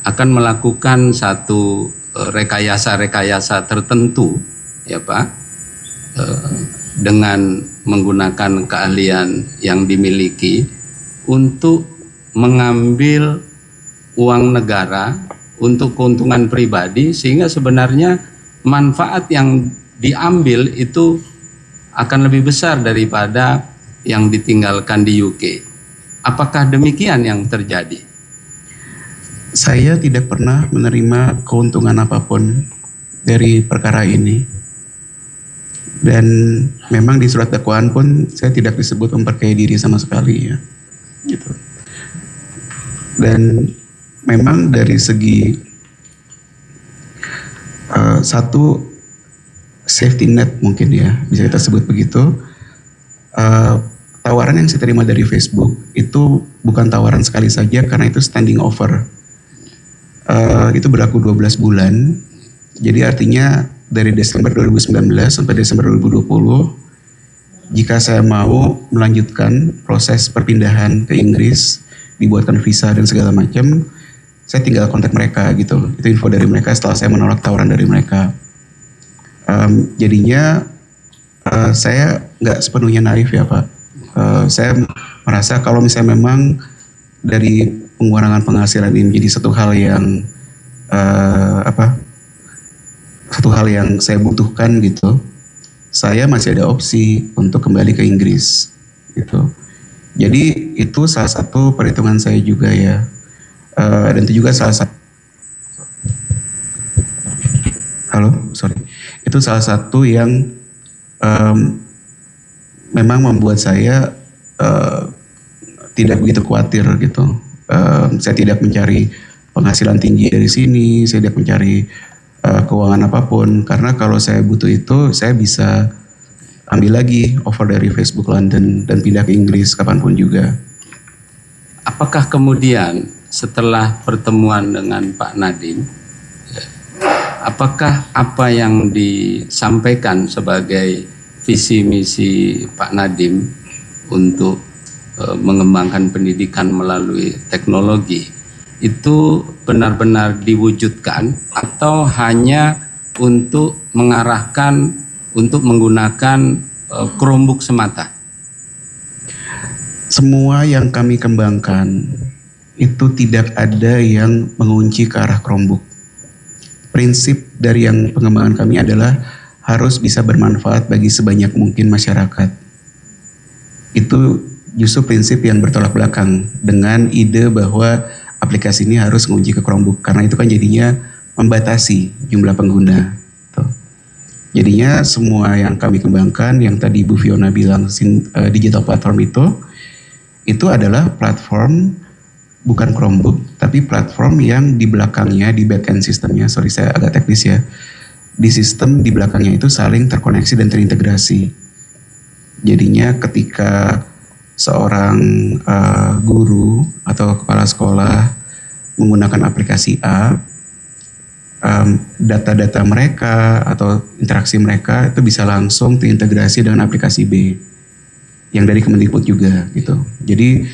akan melakukan satu rekayasa-rekayasa tertentu ya Pak, dengan menggunakan keahlian yang dimiliki untuk mengambil uang negara untuk keuntungan pribadi, sehingga sebenarnya manfaat yang diambil itu akan lebih besar daripada yang ditinggalkan di UK. Apakah demikian yang terjadi? Saya tidak pernah menerima keuntungan apapun dari perkara ini. Dan memang di surat dakwaan pun saya tidak disebut memperkaya diri sama sekali ya. Gitu. Dan memang dari segi satu safety net mungkin ya, bisa kita sebut begitu, tawaran yang saya terima dari Facebook itu bukan tawaran sekali saja, karena itu standing offer. Itu berlaku 12 bulan, jadi artinya dari Desember 2019 sampai Desember 2020, jika saya mau melanjutkan proses perpindahan ke Inggris, dibuatkan visa dan segala macam, saya tinggal kontak mereka gitu. Itu info dari mereka setelah saya menolak tawaran dari mereka. Jadinya saya nggak sepenuhnya naif ya Pak. Saya merasa kalau misalnya memang dari pengurangan penghasilan ini menjadi satu hal yang satu hal yang saya butuhkan gitu, saya masih ada opsi untuk kembali ke Inggris gitu. Jadi itu salah satu perhitungan saya juga ya. Dan itu juga salah satu itu salah satu yang memang membuat saya tidak begitu khawatir gitu. Saya tidak mencari penghasilan tinggi dari sini, saya tidak mencari keuangan apapun, karena kalau saya butuh itu saya bisa ambil lagi offer dari Facebook London dan pindah ke Inggris kapanpun juga. Apakah kemudian setelah pertemuan dengan Pak Nadiem, apakah apa yang disampaikan sebagai visi misi Pak Nadiem untuk mengembangkan pendidikan melalui teknologi itu benar-benar diwujudkan atau hanya untuk mengarahkan untuk menggunakan Chromebook semata? Semua yang kami kembangkan itu tidak ada yang mengunci ke arah Chromebook. Prinsip dari yang pengembangan kami adalah harus bisa bermanfaat bagi sebanyak mungkin masyarakat. Itu justru prinsip yang bertolak belakang dengan ide bahwa aplikasi ini harus mengunci ke Chromebook, karena itu kan jadinya membatasi jumlah pengguna. Tuh. Jadinya semua yang kami kembangkan, yang tadi Bu Fiona bilang digital platform itu adalah platform bukan Chromebook, tapi platform yang di belakangnya, di backend sistemnya, sorry saya agak teknis ya, di sistem di belakangnya itu saling terkoneksi dan terintegrasi. Jadinya ketika seorang guru atau kepala sekolah menggunakan aplikasi A, data-data mereka atau interaksi mereka itu bisa langsung terintegrasi dengan aplikasi B yang dari Kemendikbud juga gitu. Jadi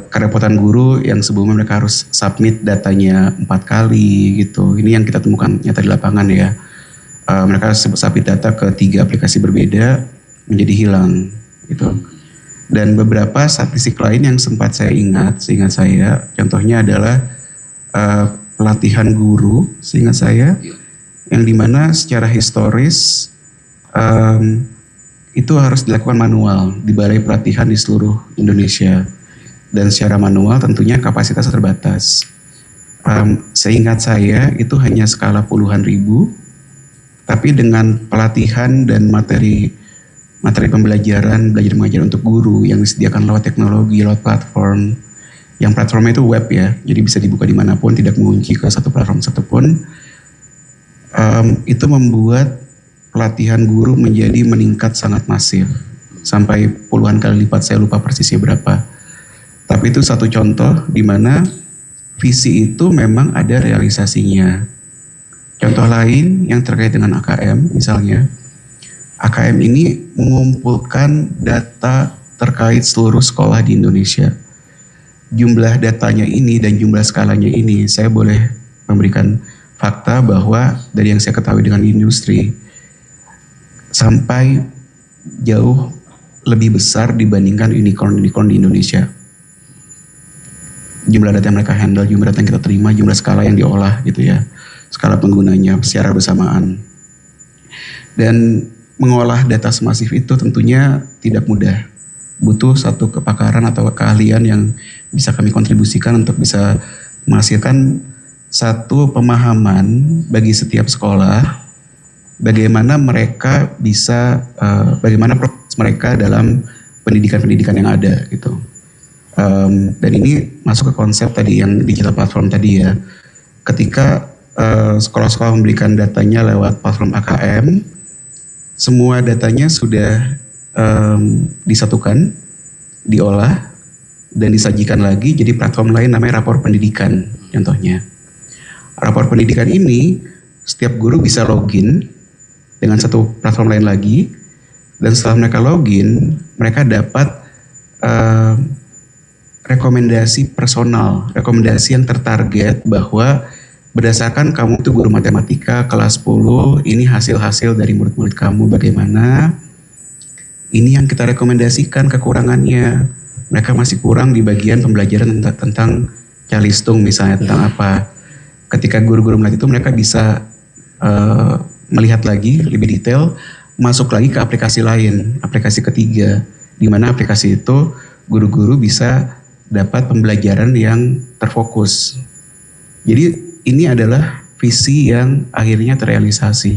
kerepotan guru yang sebelumnya mereka harus submit datanya 4 kali gitu. Ini yang kita temukan nyata di lapangan ya. Mereka submit data ke 3 aplikasi berbeda menjadi hilang gitu. Dan beberapa statistik lain yang sempat saya ingat, seingat saya, contohnya adalah pelatihan guru, seingat saya, yang dimana secara historis itu harus dilakukan manual di balai pelatihan di seluruh Indonesia, dan secara manual tentunya kapasitas terbatas. Seingat saya itu hanya skala puluhan ribu, tapi dengan pelatihan dan materi pembelajaran, belajar mengajar untuk guru yang disediakan lewat teknologi, lewat platform. Yang platformnya itu web ya, jadi bisa dibuka dimanapun, tidak mengunci ke satu platform satupun. Itu membuat pelatihan guru menjadi meningkat sangat masif, sampai puluhan kali lipat, saya lupa persisnya berapa. Tapi itu satu contoh di mana visi itu memang ada realisasinya. Contoh lain yang terkait dengan AKM misalnya, AKM ini mengumpulkan data terkait seluruh sekolah di Indonesia. Jumlah datanya ini dan jumlah skalanya ini, saya boleh memberikan fakta bahwa dari yang saya ketahui dengan industri, sampai jauh lebih besar dibandingkan unicorn di Indonesia. Jumlah data yang mereka handle, jumlah data yang kita terima, jumlah skala yang diolah gitu ya. Skala penggunanya secara bersamaan. Dan mengolah data semasif itu tentunya tidak mudah. Butuh satu kepakaran atau keahlian yang bisa kami kontribusikan untuk bisa menghasilkan satu pemahaman bagi setiap sekolah, bagaimana mereka bisa, bagaimana proses mereka dalam pendidikan-pendidikan yang ada gitu. Dan ini masuk ke konsep tadi yang digital platform tadi ya. Ketika sekolah-sekolah memberikan datanya lewat platform AKM, semua datanya sudah disatukan, diolah, dan disajikan lagi jadi platform lain namanya rapor pendidikan contohnya. Rapor pendidikan ini setiap guru bisa login dengan satu platform lain lagi, dan setelah mereka login, mereka dapat rekomendasi personal, rekomendasi yang tertarget bahwa berdasarkan kamu itu guru matematika kelas 10, ini hasil-hasil dari murid-murid kamu bagaimana. Ini yang kita rekomendasikan kekurangannya. Mereka masih kurang di bagian pembelajaran tentang calistung misalnya, tentang apa. Ketika guru-guru melihat itu, mereka bisa melihat lagi lebih detail, masuk lagi ke aplikasi lain, aplikasi ketiga, di mana aplikasi itu guru-guru bisa dapat pembelajaran yang terfokus. Jadi ini adalah visi yang akhirnya terrealisasi.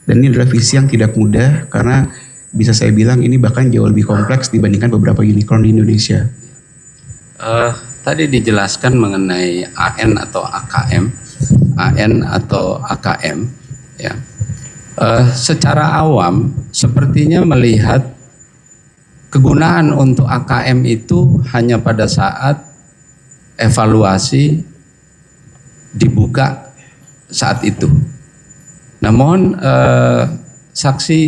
Dan ini adalah visi yang tidak mudah karena bisa saya bilang ini bahkan jauh lebih kompleks dibandingkan beberapa unicorn di Indonesia. Tadi dijelaskan mengenai AN atau AKM, ya. Secara awam sepertinya melihat kegunaan untuk AKM itu hanya pada saat evaluasi dibuka saat itu. Namun saksi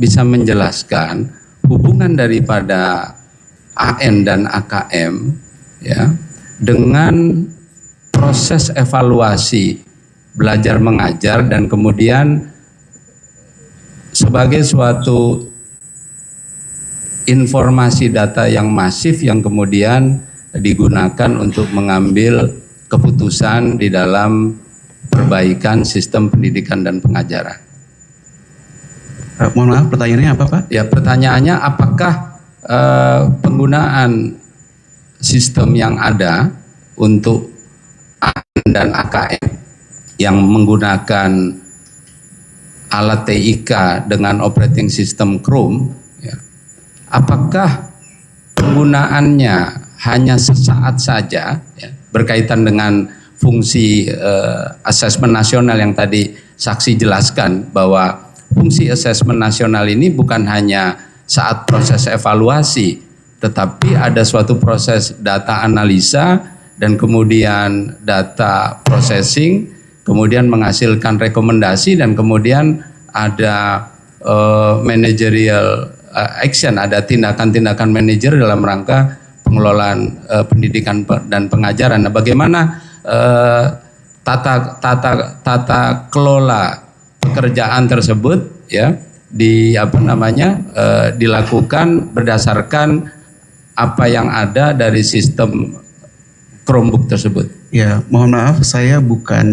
bisa menjelaskan hubungan daripada AN dan AKM ya dengan proses evaluasi belajar mengajar dan kemudian sebagai suatu informasi data yang masif yang kemudian digunakan untuk mengambil keputusan di dalam perbaikan sistem pendidikan dan pengajaran. Mohon maaf, pertanyaannya apa Pak? Ya, pertanyaannya apakah penggunaan sistem yang ada untuk AN dan AKM yang menggunakan alat TIK dengan operating system Chrome, ya, apakah penggunaannya hanya sesaat saja ya, berkaitan dengan fungsi asesmen nasional yang tadi saksi jelaskan bahwa fungsi asesmen nasional ini bukan hanya saat proses evaluasi, tetapi ada suatu proses data analisa dan kemudian data processing, kemudian menghasilkan rekomendasi dan kemudian ada managerial action, ada tindakan-tindakan manajer dalam rangka pengelolaan pendidikan dan pengajaran. Nah, bagaimana tata kelola pekerjaan tersebut ya dilakukan berdasarkan apa yang ada dari sistem Chromebook tersebut. Ya, mohon maaf saya bukan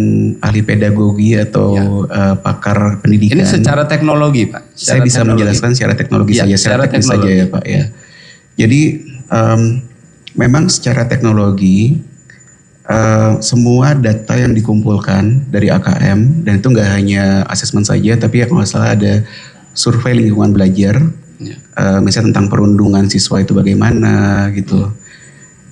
ahli pedagogi atau pakar pendidikan. Ini secara teknologi, Pak. Saya bisa menjelaskan secara teknologi saja, secara teknis saja ya, Pak ya. Jadi memang secara teknologi semua data yang dikumpulkan dari AKM, dan itu nggak hanya asesmen saja, tapi kalau nggak salah ada survei lingkungan belajar, misalnya tentang perundungan siswa itu bagaimana gitu.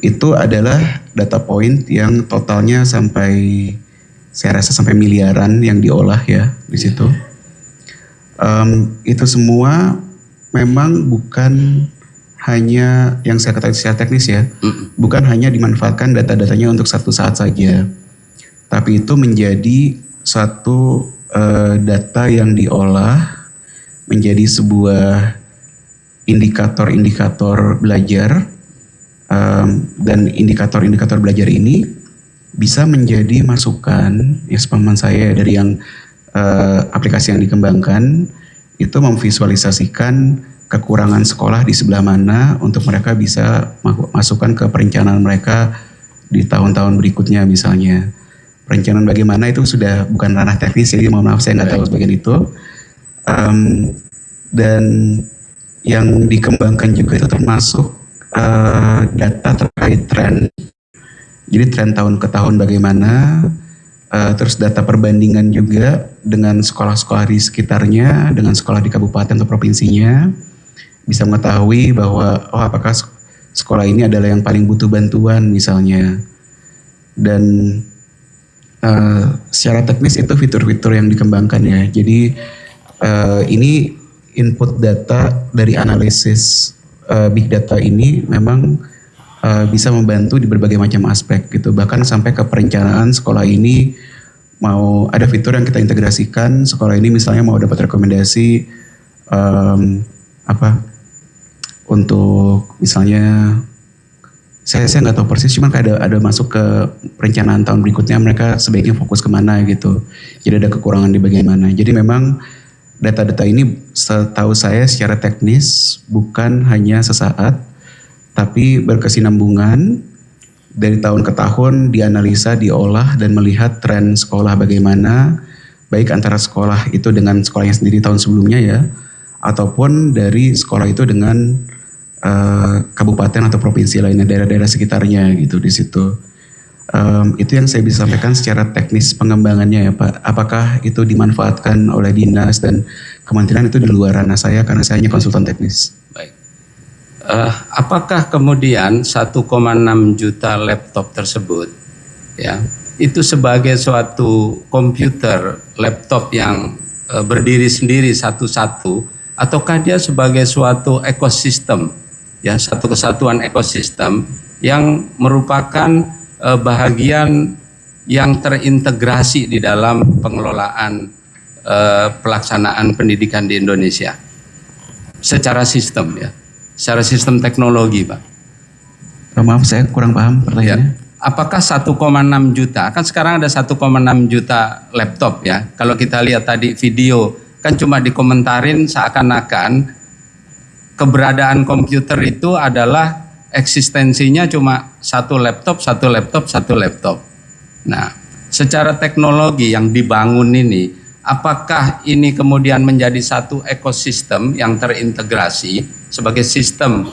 Itu adalah data point yang totalnya saya rasa sampai miliaran yang diolah ya di situ. Itu semua memang bukan hanya yang saya katakan secara teknis ya, bukan hanya dimanfaatkan data-datanya untuk satu saat saja, tapi itu menjadi satu data yang diolah menjadi sebuah indikator-indikator belajar, dan indikator-indikator belajar ini bisa menjadi masukan ya, sepahaman saya dari yang aplikasi yang dikembangkan itu memvisualisasikan kekurangan sekolah di sebelah mana untuk mereka bisa masukkan ke perencanaan mereka di tahun-tahun berikutnya misalnya. Perencanaan bagaimana itu sudah bukan ranah teknis, jadi mohon maaf saya nggak tahu sebagian itu. Dan yang dikembangkan juga itu termasuk data terkait tren. Jadi tren tahun ke tahun bagaimana, terus data perbandingan juga dengan sekolah-sekolah di sekitarnya, dengan sekolah di kabupaten atau provinsinya, bisa mengetahui bahwa apakah sekolah ini adalah yang paling butuh bantuan misalnya. Dan secara teknis itu fitur-fitur yang dikembangkan ya. Jadi ini input data dari analisis big data ini memang bisa membantu di berbagai macam aspek gitu. Bahkan sampai ke perencanaan sekolah ini mau ada fitur yang kita integrasikan, sekolah ini misalnya mau dapat rekomendasi untuk misalnya saya nggak tahu persis, cuman kayak ada masuk ke perencanaan tahun berikutnya mereka sebaiknya fokus kemana gitu. Jadi ada kekurangan di bagian mana. Jadi memang data-data ini setahu saya secara teknis bukan hanya sesaat, tapi berkesinambungan dari tahun ke tahun dianalisa, diolah dan melihat tren sekolah bagaimana, baik antara sekolah itu dengan sekolahnya sendiri tahun sebelumnya ya, ataupun dari sekolah itu dengan kabupaten atau provinsi lainnya, daerah-daerah sekitarnya gitu di situ. Itu yang saya bisa sampaikan secara teknis pengembangannya ya Pak. Apakah itu dimanfaatkan oleh dinas dan kementerian itu di luar ranah saya karena saya hanya konsultan teknis. Baik. Apakah kemudian 1,6 juta laptop tersebut ya itu sebagai suatu komputer laptop yang berdiri sendiri satu-satu, ataukah dia sebagai suatu ekosistem ya, satu kesatuan ekosistem yang merupakan bahagian yang terintegrasi di dalam pengelolaan pelaksanaan pendidikan di Indonesia secara sistem ya, secara sistem teknologi Pak. Maaf saya kurang paham pertanyaannya. Ya. Apakah 1,6 juta, kan sekarang ada 1,6 juta laptop ya, kalau kita lihat tadi video kan cuma dikomentarin seakan-akan keberadaan komputer itu adalah eksistensinya cuma satu laptop. Nah, secara teknologi yang dibangun ini, apakah ini kemudian menjadi satu ekosistem yang terintegrasi sebagai sistem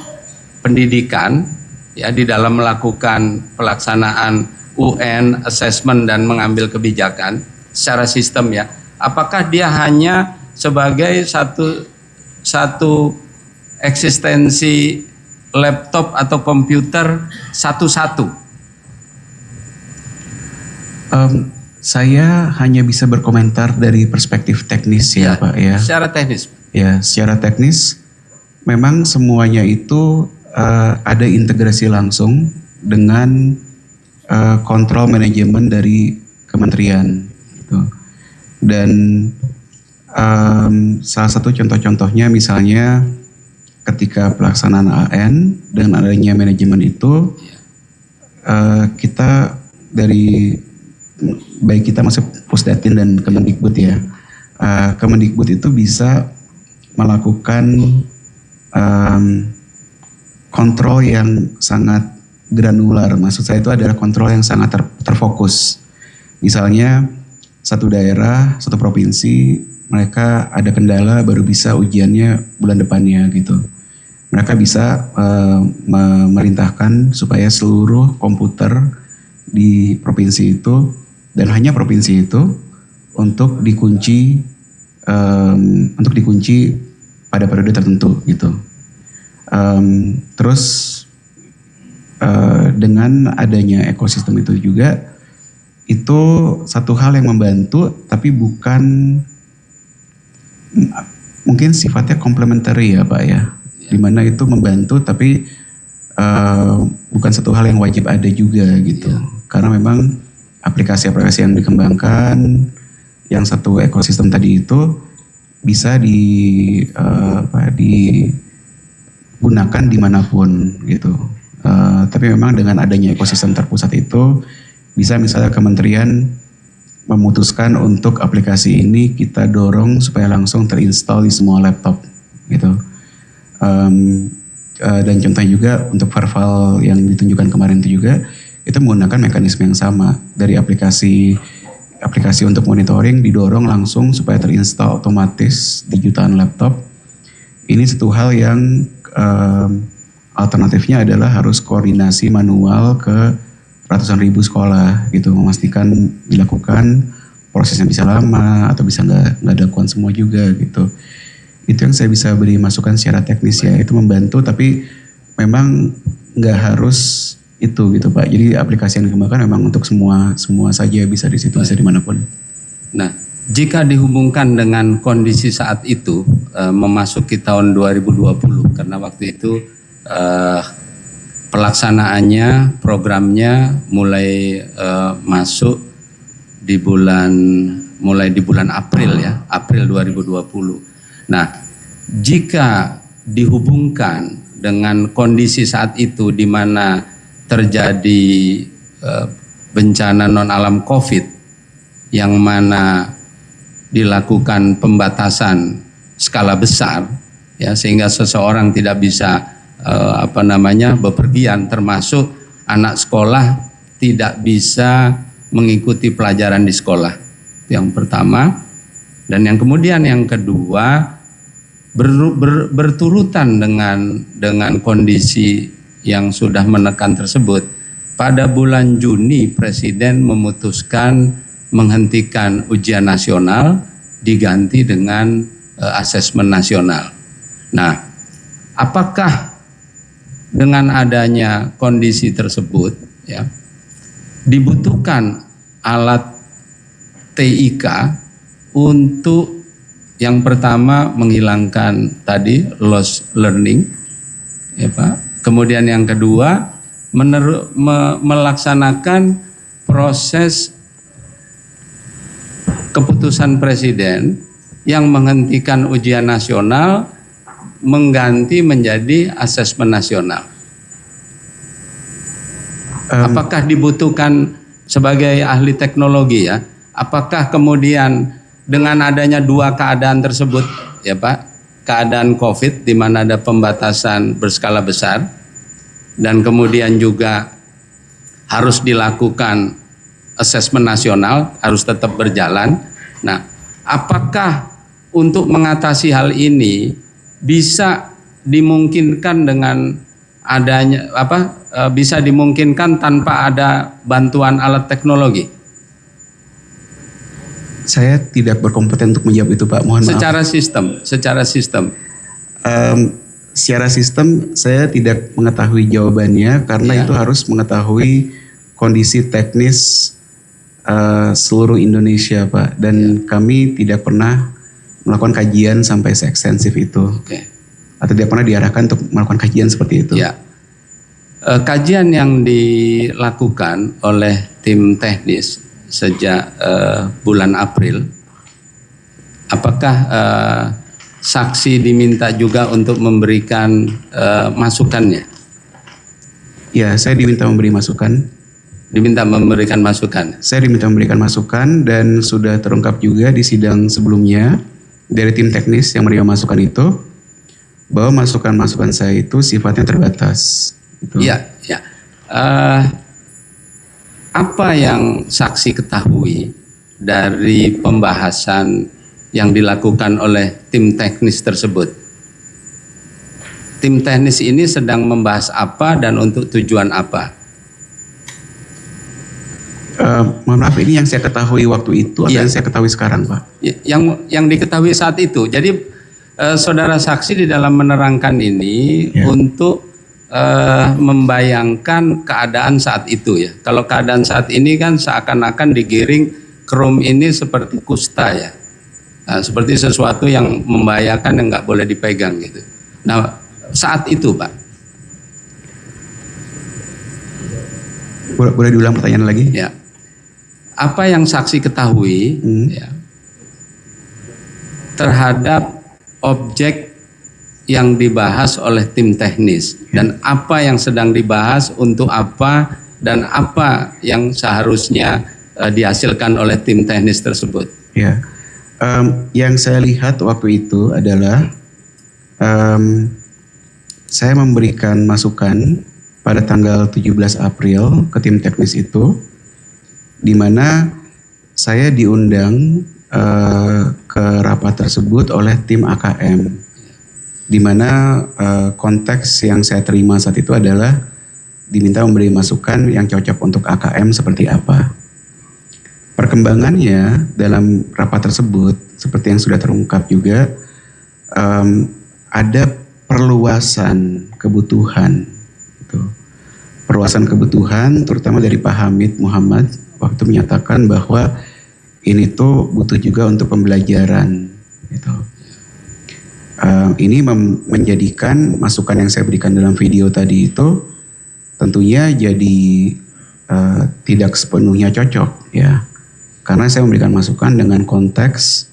pendidikan ya di dalam melakukan pelaksanaan UN, assessment dan mengambil kebijakan secara sistem ya? Apakah dia hanya sebagai satu eksistensi laptop atau komputer satu-satu? Saya hanya bisa berkomentar dari perspektif teknis ya Pak ya. Secara teknis. Ya, secara teknis memang semuanya itu ada integrasi langsung dengan kontrol manajemen dari kementerian gitu. Dan salah satu contoh-contohnya misalnya ketika pelaksanaan AN dengan adanya manajemen itu kita dari baik kita masuk Pusdatin dan Kemendikbud ya, Kemendikbud itu bisa melakukan kontrol yang sangat granular. Maksud saya itu adalah kontrol yang sangat terfokus. Misalnya satu daerah, satu provinsi, mereka ada kendala baru bisa ujiannya bulan depannya gitu. Mereka bisa memerintahkan supaya seluruh komputer di provinsi itu dan hanya provinsi itu untuk dikunci pada periode tertentu gitu. Terus dengan adanya ekosistem itu juga itu satu hal yang membantu, tapi bukan mungkin sifatnya komplementari ya Pak ya, dimana itu membantu tapi bukan satu hal yang wajib ada juga gitu, karena memang aplikasi-aplikasi yang dikembangkan yang satu ekosistem tadi itu bisa digunakan dimanapun gitu. Tapi memang dengan adanya ekosistem terpusat itu bisa misalnya kementerian memutuskan untuk aplikasi ini kita dorong supaya langsung terinstall di semua laptop gitu. Dan contohnya juga untuk Verval yang ditunjukkan kemarin itu juga itu menggunakan mekanisme yang sama, dari aplikasi untuk monitoring didorong langsung supaya terinstall otomatis di jutaan laptop. Ini satu hal yang alternatifnya adalah harus koordinasi manual ke ratusan ribu sekolah gitu, memastikan dilakukan prosesnya bisa lama atau bisa nggak dilakukan semua juga gitu. Itu yang saya bisa beri masukan secara teknis ya, itu membantu tapi memang nggak harus itu gitu Pak. Jadi aplikasi yang dikembangkan memang untuk semua saja, bisa di situ, bisa dimanapun. Nah, jika dihubungkan dengan kondisi saat itu memasuki tahun 2020 karena waktu itu pelaksanaannya, programnya mulai masuk di bulan April ya, April 2020. Nah, jika dihubungkan dengan kondisi saat itu di mana terjadi bencana non alam COVID yang mana dilakukan pembatasan skala besar ya, sehingga seseorang tidak bisa bepergian, termasuk anak sekolah tidak bisa mengikuti pelajaran di sekolah. Itu yang pertama. Dan yang kemudian yang kedua, berturutan dengan kondisi yang sudah menekan tersebut, pada bulan Juni Presiden memutuskan menghentikan ujian nasional diganti dengan asesmen nasional. Nah, apakah dengan adanya kondisi tersebut ya dibutuhkan alat TIK untuk yang pertama menghilangkan tadi loss learning, ya Pak. Kemudian yang kedua melaksanakan proses keputusan Presiden yang menghentikan ujian nasional mengganti menjadi asesmen nasional. Apakah dibutuhkan sebagai ahli teknologi ya? Apakah kemudian dengan adanya dua keadaan tersebut ya Pak, keadaan COVID di mana ada pembatasan berskala besar dan kemudian juga harus dilakukan asesmen nasional harus tetap berjalan. Nah, apakah untuk mengatasi hal ini bisa dimungkinkan dengan adanya bisa dimungkinkan tanpa ada bantuan alat teknologi? Saya tidak berkompeten untuk menjawab itu Pak, mohon maaf. Secara sistem. Secara sistem saya tidak mengetahui jawabannya karena itu harus mengetahui kondisi teknis seluruh Indonesia Pak, dan kami tidak pernah melakukan kajian sampai seekstensif itu. Atau tidak pernah diarahkan untuk melakukan kajian seperti itu. Ya. Kajian yang dilakukan oleh tim teknis sejak bulan April, apakah saksi diminta juga untuk memberikan masukannya? Ya, saya diminta memberi masukan. Diminta memberikan masukan? Saya diminta memberikan masukan dan sudah terungkap juga di sidang sebelumnya dari tim teknis yang menerima masukan itu, bahwa masukan-masukan saya itu sifatnya terbatas. Iya, ya. Apa yang saksi ketahui dari pembahasan yang dilakukan oleh tim teknis tersebut? Tim teknis ini sedang membahas apa dan untuk tujuan apa? Mohon maaf, ini yang saya ketahui waktu itu atau yang saya ketahui sekarang Pak? Yang diketahui saat itu. Jadi saudara saksi di dalam menerangkan ini untuk membayangkan keadaan saat itu ya. Kalau keadaan saat ini kan seakan-akan digiring Chrome ini seperti kusta ya. Nah, seperti sesuatu yang membahayakan yang nggak boleh dipegang gitu. Nah, saat itu Pak. Boleh diulang pertanyaan lagi? Ya. Apa yang saksi ketahui ya, terhadap objek yang dibahas oleh tim teknis dan apa yang sedang dibahas untuk apa dan apa yang seharusnya dihasilkan oleh tim teknis tersebut? Ya, yang saya lihat waktu itu adalah saya memberikan masukan pada tanggal 17 April ke tim teknis itu, di mana saya diundang ke rapat tersebut oleh tim AKM, di mana konteks yang saya terima saat itu adalah diminta memberi masukan yang cocok untuk AKM seperti apa. Perkembangannya dalam rapat tersebut seperti yang sudah terungkap juga, ada perluasan kebutuhan, perluasan kebutuhan terutama dari Pak Hamid Muhammad waktu menyatakan bahwa ini tuh butuh juga untuk pembelajaran gitu. Ini menjadikan masukan yang saya berikan dalam video tadi itu tentunya jadi tidak sepenuhnya cocok ya, karena saya memberikan masukan dengan konteks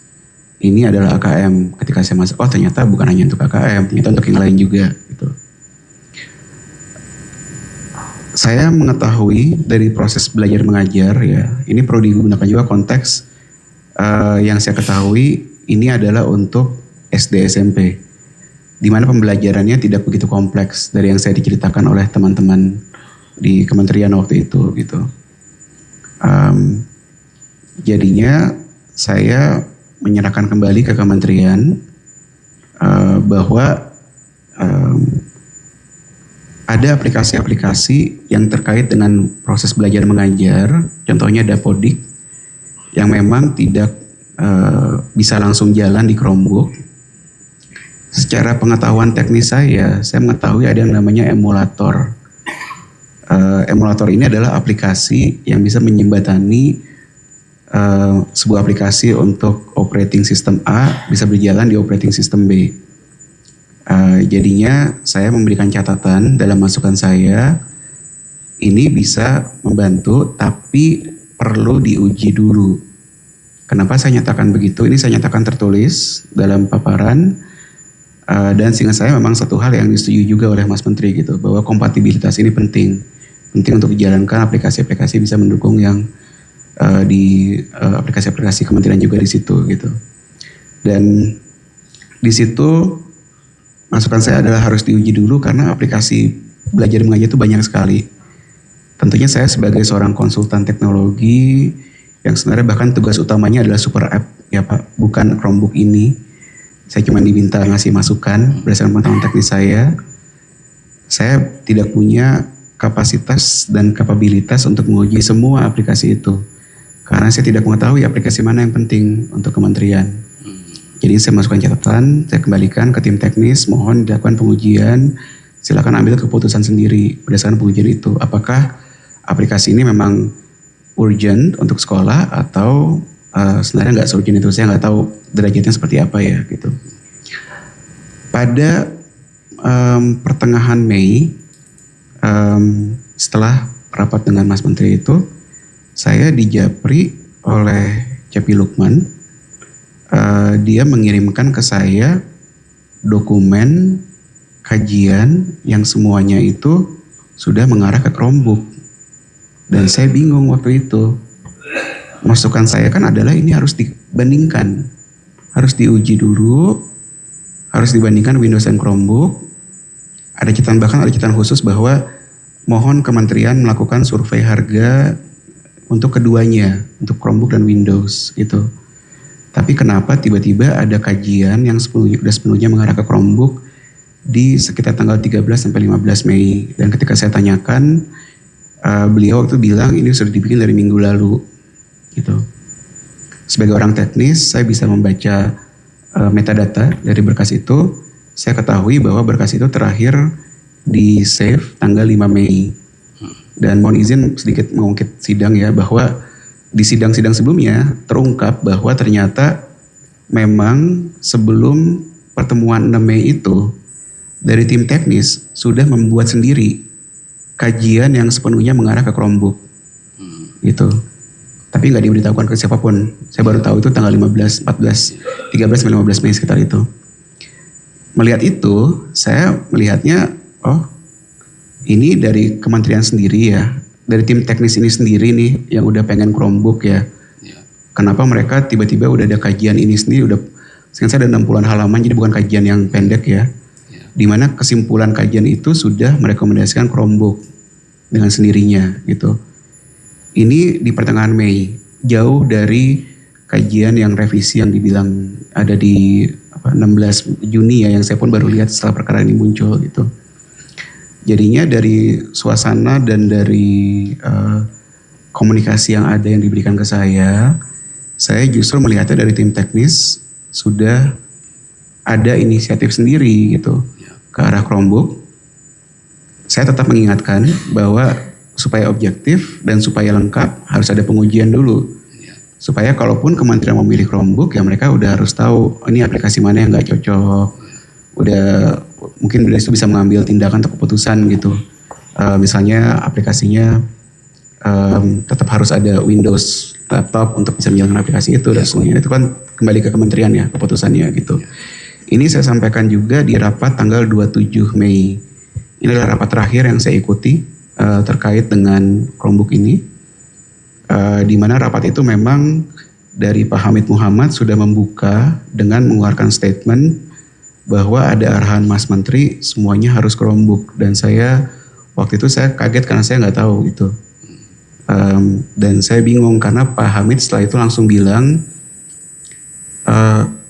ini adalah AKM. Ketika saya masuk, oh ternyata bukan hanya untuk AKM, ternyata untuk yang lain juga gitu. Saya mengetahui dari proses belajar mengajar ya, ini perlu digunakan juga konteks yang saya ketahui ini adalah untuk SD SMP, di mana pembelajarannya tidak begitu kompleks dari yang saya diceritakan oleh teman-teman di kementerian waktu itu gitu. Jadinya saya menyerahkan kembali ke kementerian bahwa ada aplikasi-aplikasi yang terkait dengan proses belajar mengajar, contohnya Dapodik, yang memang tidak bisa langsung jalan di Chromebook. Secara pengetahuan teknis saya mengetahui ada yang namanya emulator. Emulator ini adalah aplikasi yang bisa menjembatani sebuah aplikasi untuk operating system A bisa berjalan di operating system B. Jadinya saya memberikan catatan dalam masukan saya, ini bisa membantu tapi perlu diuji dulu. Kenapa saya nyatakan begitu? Ini saya nyatakan tertulis dalam paparan, dan seingat saya memang satu hal yang disetujui juga oleh Mas Menteri gitu, bahwa kompatibilitas ini penting untuk dijalankan, aplikasi-aplikasi bisa mendukung yang di aplikasi-aplikasi kementerian juga di situ gitu. Dan di situ masukan saya adalah harus diuji dulu karena aplikasi belajar mengajar itu banyak sekali. Tentunya saya sebagai seorang konsultan teknologi yang sebenarnya bahkan tugas utamanya adalah super app ya Pak, bukan Chromebook ini. Saya cuma diminta ngasih masukan berdasarkan pengetahuan teknis saya. Saya tidak punya kapasitas dan kapabilitas untuk menguji semua aplikasi itu. Karena saya tidak mengetahui aplikasi mana yang penting untuk kementerian. Jadi saya masukkan catatan, saya kembalikan ke tim teknis, mohon dilakukan pengujian, silakan ambil keputusan sendiri berdasarkan pengujian itu. Apakah aplikasi ini memang urgent untuk sekolah atau sebenarnya nggak urgent itu, saya nggak tahu derajatnya seperti apa ya gitu. Pada pertengahan Mei, setelah rapat dengan Mas Menteri itu, saya dijapri oleh Cepi Lukman. Dia mengirimkan ke saya dokumen kajian yang semuanya itu sudah mengarah ke Chromebook. Dan saya bingung waktu itu. Masukan saya kan adalah ini harus dibandingkan. Harus diuji dulu, harus dibandingkan Windows dan Chromebook. Ada catatan, bahkan ada catatan khusus bahwa mohon kementerian melakukan survei harga untuk keduanya, untuk Chromebook dan Windows gitu. Tapi kenapa tiba-tiba ada kajian yang sudah sepenuhnya mengarah ke Chromebook di sekitar tanggal 13 sampai 15 Mei. Dan ketika saya tanyakan, beliau waktu bilang ini sudah dibikin dari minggu lalu gitu. Sebagai orang teknis, saya bisa membaca metadata dari berkas itu. Saya ketahui bahwa berkas itu terakhir di save tanggal 5 Mei. Dan mohon izin sedikit mengungkit sidang ya, bahwa di sidang-sidang sebelumnya terungkap bahwa ternyata memang sebelum pertemuan 6 Mei itu dari tim teknis sudah membuat sendiri kajian yang sepenuhnya mengarah ke Chromebook gitu. Tapi nggak diberitahukan ke siapapun. Saya baru tahu itu tanggal 15, 14, 13 sampai 15 Mei sekitar itu. Melihat itu, saya melihatnya, oh ini dari kementerian sendiri ya, dari tim teknis ini sendiri nih yang udah pengen Chromebook ya. Kenapa mereka tiba-tiba udah ada kajian ini sendiri, udah saya ada 60-an halaman, jadi bukan kajian yang pendek ya. Dimana kesimpulan kajian itu sudah merekomendasikan Chromebook dengan sendirinya gitu. Ini di pertengahan Mei, jauh dari kajian yang revisi yang dibilang ada di 16 Juni ya, yang saya pun baru lihat setelah perkara ini muncul gitu. Jadinya dari suasana dan dari komunikasi yang ada yang diberikan ke saya justru melihatnya dari tim teknis sudah ada inisiatif sendiri gitu ke arah Chromebook. Saya tetap mengingatkan bahwa supaya objektif dan supaya lengkap harus ada pengujian dulu. Supaya kalaupun kementerian memilih Chromebook ya mereka udah harus tahu ini aplikasi mana yang nggak cocok. Udah mungkin dari itu bisa mengambil tindakan atau keputusan gitu. Misalnya aplikasinya tetap harus ada Windows laptop untuk bisa menjalankan aplikasi itu dan semuanya. Itu kan kembali ke kementerian ya keputusannya gitu. Ini saya sampaikan juga di rapat tanggal 27 Mei. Ini adalah rapat terakhir yang saya ikuti terkait dengan Chromebook ini. Di mana rapat itu memang dari Pak Hamid Muhammad sudah membuka dengan mengeluarkan statement bahwa ada arahan Mas Menteri semuanya harus Chromebook, dan saya waktu itu saya kaget karena saya nggak tahu itu. Dan saya bingung karena Pak Hamid setelah itu langsung bilang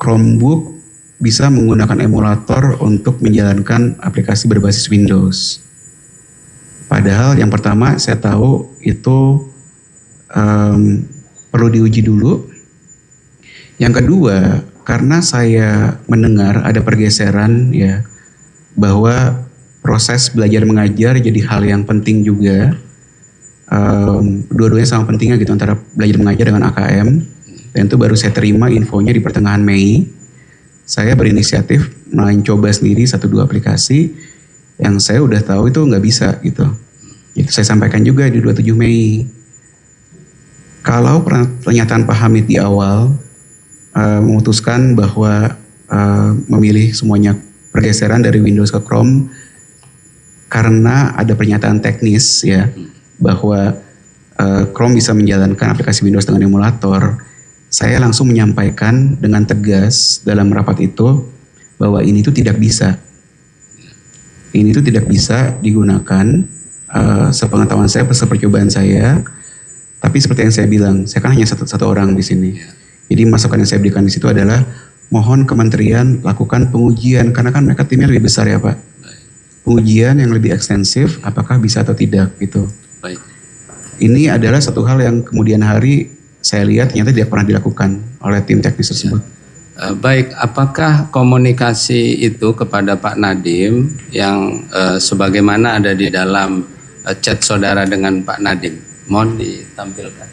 Chromebook bisa menggunakan emulator untuk menjalankan aplikasi berbasis Windows. Padahal yang pertama saya tahu itu perlu diuji dulu. Yang kedua, karena saya mendengar ada pergeseran ya, bahwa proses belajar mengajar jadi hal yang penting juga. Dua-duanya sama pentingnya gitu antara belajar mengajar dengan AKM. Dan itu baru saya terima infonya di pertengahan Mei. Saya berinisiatif mencoba sendiri 1-2 aplikasi yang saya udah tahu itu nggak bisa gitu. Itu saya sampaikan juga di 27 Mei. Kalau pernyataan Pak Hamid di awal memutuskan bahwa memilih semuanya pergeseran dari Windows ke Chrome karena ada pernyataan teknis ya bahwa Chrome bisa menjalankan aplikasi Windows dengan emulator, saya langsung menyampaikan dengan tegas dalam rapat itu bahwa ini tuh tidak bisa. Ini tuh tidak bisa digunakan sepengetahuan saya, sepercobaan saya. Tapi seperti yang saya bilang, saya kan hanya satu orang di sini. Jadi masukan yang saya berikan di situ adalah mohon kementerian lakukan pengujian karena kan mereka timnya lebih besar ya Pak. Pengujian yang lebih ekstensif, apakah bisa atau tidak gitu. Baik. Ini adalah satu hal yang kemudian hari saya lihat ternyata tidak pernah dilakukan oleh tim teknis tersebut. Baik, apakah komunikasi itu kepada Pak Nadiem yang sebagaimana ada di dalam chat saudara dengan Pak Nadiem? Mohon ditampilkan.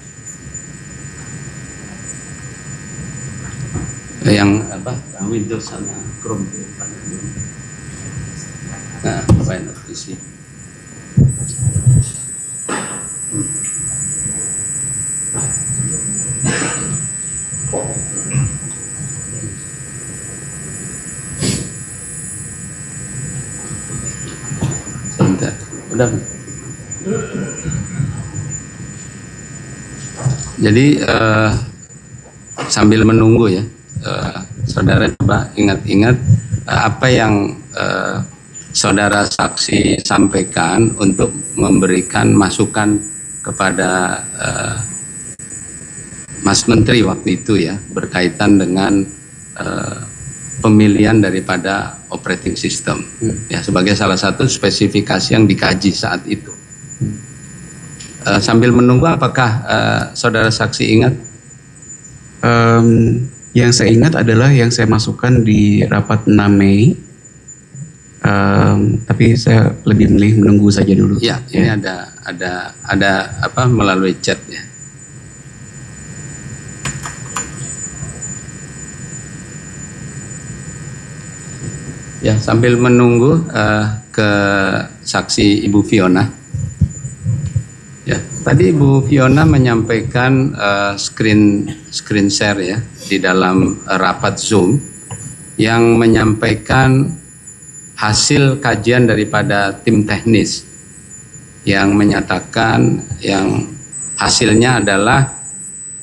Yang apa? Windows sama Chrome Pak Nadiem. Nah, why not you see? Sebentar, udah. Jadi sambil menunggu ya, saudara coba ingat-ingat apa yang saudara saksi sampaikan untuk memberikan masukan kepada Mas Menteri waktu itu ya, berkaitan dengan pemilihan daripada operating system ya, sebagai salah satu spesifikasi yang dikaji saat itu. Sambil menunggu, apakah saudara saksi ingat? Yang saya ingat adalah yang saya masukkan di rapat 6 Mei. Tapi saya lebih milih menunggu saja dulu. Ya, ini ada apa melalui chat ya. Ya, sambil menunggu ke saksi Ibu Fiona. Ya, tadi Ibu Fiona menyampaikan screen share ya di dalam rapat Zoom yang menyampaikan hasil kajian daripada tim teknis yang menyatakan yang hasilnya adalah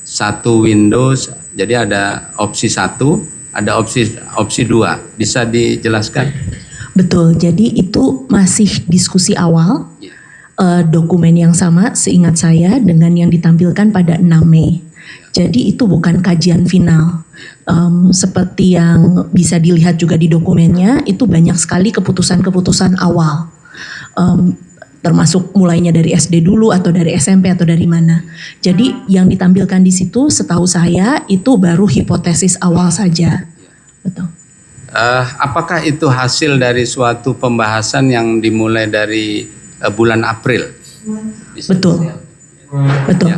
satu Windows, jadi ada opsi 1, ada opsi 2. Bisa dijelaskan? Betul, jadi itu masih diskusi awal. Dokumen yang sama seingat saya dengan yang ditampilkan pada 6 Mei. Jadi itu bukan kajian final. Seperti yang bisa dilihat juga di dokumennya, itu banyak sekali keputusan-keputusan awal. Termasuk mulainya dari SD dulu atau dari SMP atau dari mana. Jadi yang ditampilkan di situ setahu saya itu baru hipotesis awal saja. Betul. Apakah itu hasil dari suatu pembahasan yang dimulai dari bulan April? Betul. Betul. Ya.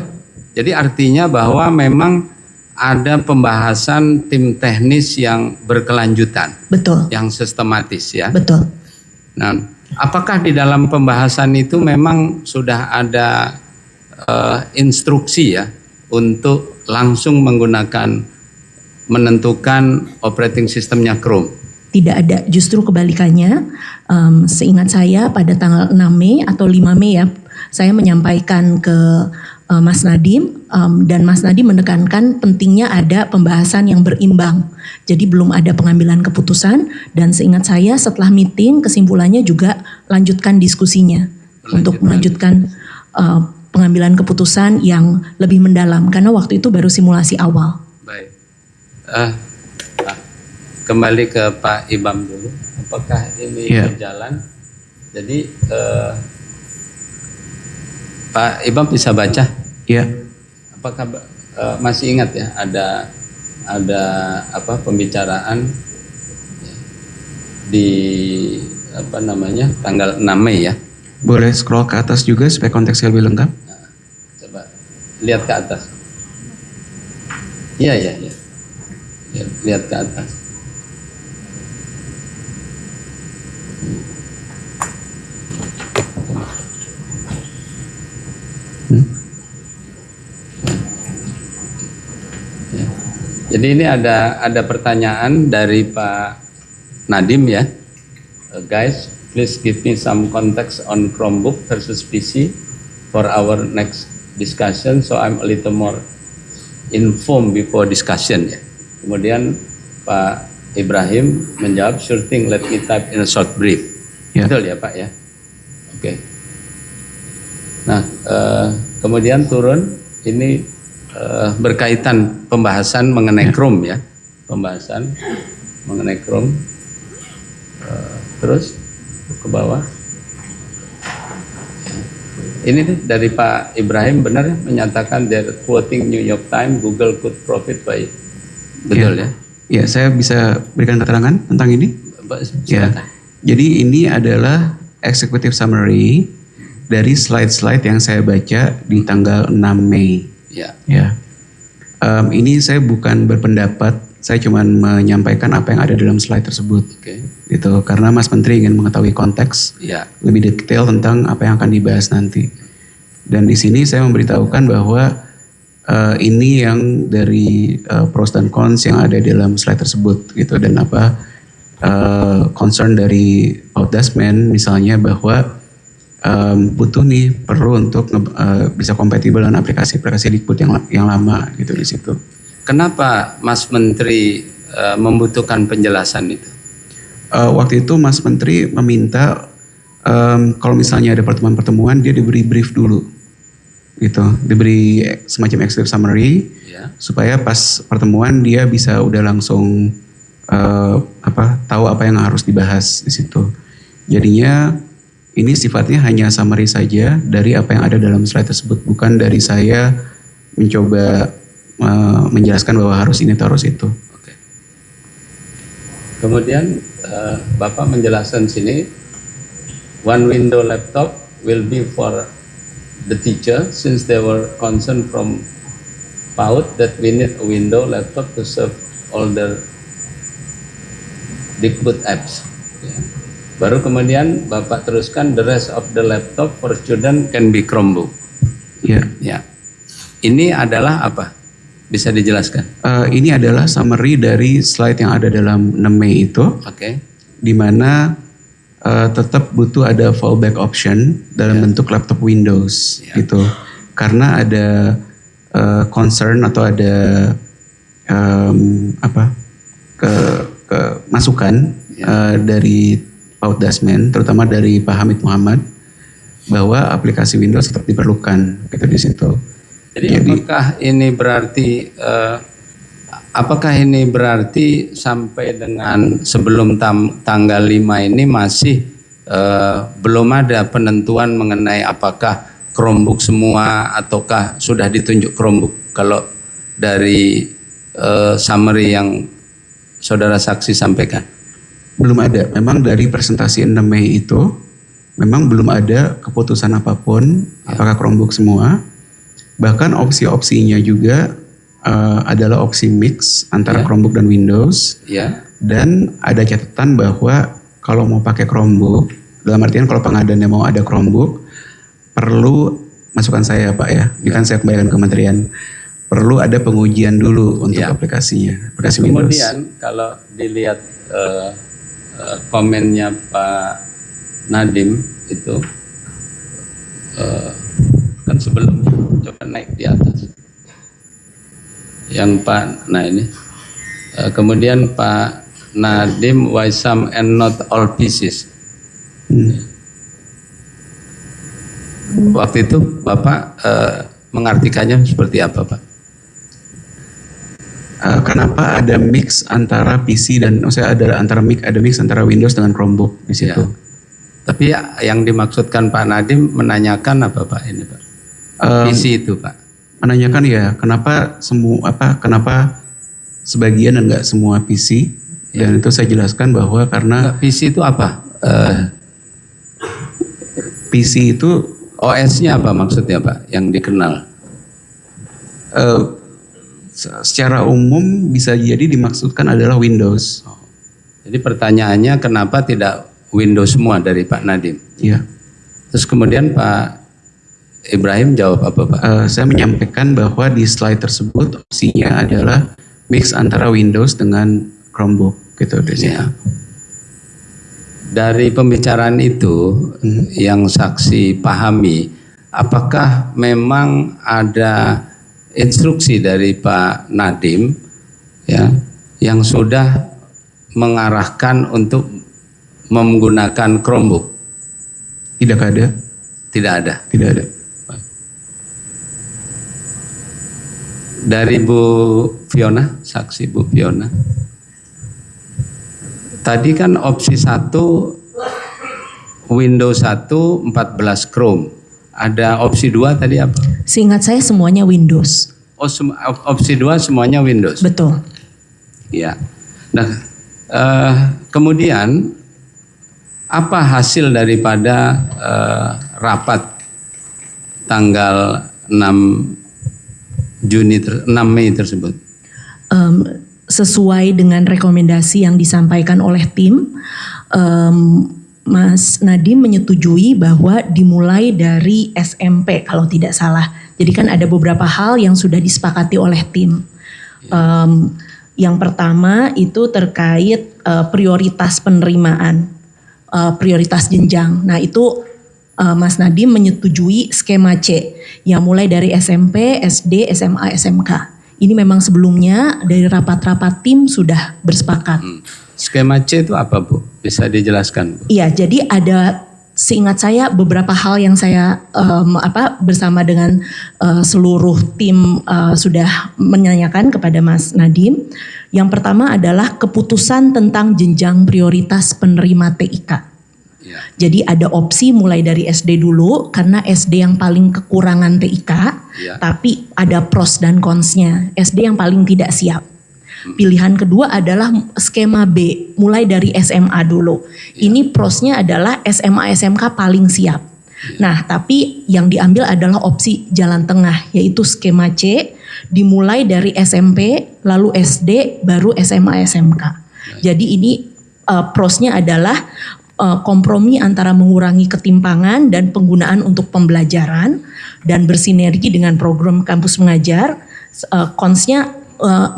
Jadi artinya bahwa memang ada pembahasan tim teknis yang berkelanjutan. Betul. Yang sistematis ya. Betul. Nah, apakah di dalam pembahasan itu memang sudah ada instruksi ya untuk langsung menentukan operating sistemnya Chrome? Tidak ada, justru kebalikannya. Seingat saya pada tanggal 6 Mei atau 5 Mei ya, saya menyampaikan ke Mas Nadiem dan Mas Nadiem menekankan pentingnya ada pembahasan yang berimbang. Jadi belum ada pengambilan keputusan dan seingat saya setelah meeting kesimpulannya juga lanjutkan diskusinya untuk melanjutkan pengambilan keputusan yang lebih mendalam karena waktu itu baru simulasi awal. Baik. kembali ke Pak Ibam dulu. Apakah ini berjalan? Jadi Pak Ibam bisa baca? Iya. Apakah masih ingat ya ada apa pembicaraan di apa namanya tanggal 6 Mei ya? Boleh scroll ke atas juga supaya konteksnya lebih lengkap. Coba lihat ke atas. Iya. Lihat ke atas. Jadi ini ada pertanyaan dari Pak Nadim ya. Guys, please give me some context on Chromebook versus PC for our next discussion, so I'm a little more informed before discussion ya. Kemudian Pak Ibrahim menjawab, sure thing, let me type in a short brief. Betul ya Pak ya? Oke. Nah, kemudian turun ini berkaitan pembahasan mengenai Chrome ya. Pembahasan mengenai Chrome. Terus ke bawah. Ini nih dari Pak Ibrahim benar ya, menyatakan they're quoting New York Times, Google could profit by. Betul ya? Ya, saya bisa berikan keterangan tentang ini. Ya. Jadi ini adalah executive summary dari slide-slide yang saya baca di tanggal 6 Mei. Ya. Ini saya bukan berpendapat, saya cuma menyampaikan apa yang ada dalam slide tersebut. Gitu. Karena Mas Menteri ingin mengetahui konteks lebih detail tentang apa yang akan dibahas nanti. Dan di sini saya memberitahukan bahwa ini yang dari pros dan cons yang ada dalam slide tersebut gitu, dan apa concern dari Pak Dasmen misalnya bahwa butuh nih perlu untuk bisa kompatibel dengan aplikasi-aplikasi Dikbud yang lama gitu di situ. Kenapa Mas Menteri membutuhkan penjelasan itu? Waktu itu Mas Menteri meminta kalau misalnya ada pertemuan-pertemuan dia diberi brief dulu, gitu, diberi semacam executive summary supaya pas pertemuan dia bisa udah langsung tahu apa yang harus dibahas di situ. Jadinya ini sifatnya hanya summary saja dari apa yang ada dalam slide tersebut, bukan dari saya mencoba menjelaskan bahwa harus ini atau harus itu. Kemudian Bapak menjelaskan sini, one window laptop will be for the teacher since they were concerned from PAUD that we need a window laptop to serve all the Dikbud apps. Baru kemudian Bapak teruskan the rest of the laptop for student can be Chromebook. Ya. Ini adalah apa? Bisa dijelaskan? Ini adalah summary dari slide yang ada dalam 6 Mei itu. Di mana tetap butuh ada fallback option dalam bentuk laptop Windows gitu. Karena ada concern atau ada masukan dari Pak Dasmen, terutama dari Pak Hamid Muhammad, bahwa aplikasi Windows tetap diperlukan gitu di situ. Jadi apakah ini berarti sampai dengan sebelum tanggal 5 ini masih belum ada penentuan mengenai apakah Chromebook semua ataukah sudah ditunjuk Chromebook? Kalau dari summary yang saudara saksi sampaikan. Belum ada. Memang dari presentasi 6 Mei itu memang belum ada keputusan apapun apakah Chromebook semua. Bahkan opsi-opsinya juga adalah opsi mix antara Chromebook dan Windows. Dan ada catatan bahwa kalau mau pakai Chromebook, dalam artian kalau pengadaannya mau ada Chromebook, perlu, masukan saya Pak ya, ini kan saya kembalikan ke kementerian, perlu ada pengujian dulu untuk aplikasinya, aplikasi Windows. Kemudian kalau dilihat komennya Pak Nadim itu kan sebelumnya, coba naik di atas yang Pak, nah ini kemudian Pak Nadim, why some and not all pieces. Waktu itu Bapak mengartikannya seperti apa Pak? kenapa ada mix antara PC dan maksudnya ada mix antara Windows dengan Chromebook di situ. Ya. Tapi yang dimaksudkan Pak Nadiem menanyakan apa Pak ini Pak? PC itu Pak. Menanyakan ya kenapa kenapa sebagian dan nggak semua PC, dan itu saya jelaskan bahwa karena PC itu apa? PC itu OS-nya apa maksudnya Pak yang dikenal? Secara umum bisa jadi dimaksudkan adalah Windows. Jadi pertanyaannya kenapa tidak Windows semua dari Pak Nadiem? Iya. Terus kemudian Pak Ibrahim jawab apa Pak? Saya menyampaikan bahwa di slide tersebut opsinya adalah mix antara Windows dengan Chromebook gitu di situ. Ya. Dari pembicaraan itu yang saksi pahami, apakah memang ada instruksi dari Pak Nadiem ya yang sudah mengarahkan untuk menggunakan Chromebook? Tidak ada. Tidak ada. Tidak ada. Dari Bu Fiona, saksi Bu Fiona. Tadi kan opsi 1 Windows 1 14 Chrome. Ada opsi 2 tadi apa? Seingat saya semuanya Windows. Oh, opsi 2 semuanya Windows. Betul. Ya. Nah, kemudian apa hasil daripada rapat tanggal 6 Mei tersebut? Sesuai dengan rekomendasi yang disampaikan oleh tim, Mas Nadiem menyetujui bahwa dimulai dari SMP kalau tidak salah. Jadi kan ada beberapa hal yang sudah disepakati oleh tim. Yang pertama itu terkait prioritas penerimaan, prioritas jenjang. Nah itu Mas Nadiem menyetujui skema C yang mulai dari SMP, SD, SMA, SMK. Ini memang sebelumnya dari rapat-rapat tim sudah bersepakat. Skema C itu apa Bu? Bisa dijelaskan Bu? Iya, jadi ada seingat saya beberapa hal yang saya bersama dengan seluruh tim sudah menanyakan kepada Mas Nadiem. Yang pertama adalah keputusan tentang jenjang prioritas penerima TIK. Jadi ada opsi mulai dari SD dulu karena SD yang paling kekurangan TIK, tapi ada pros dan cons-nya. SD yang paling tidak siap. Pilihan kedua adalah skema B, mulai dari SMA dulu. Ini prosnya adalah SMA SMK paling siap. Nah, tapi yang diambil adalah opsi jalan tengah, yaitu skema C, dimulai dari SMP, lalu SD, baru SMA SMK. Jadi ini prosnya adalah kompromi antara mengurangi ketimpangan dan penggunaan untuk pembelajaran dan bersinergi dengan program kampus mengajar. Konsnya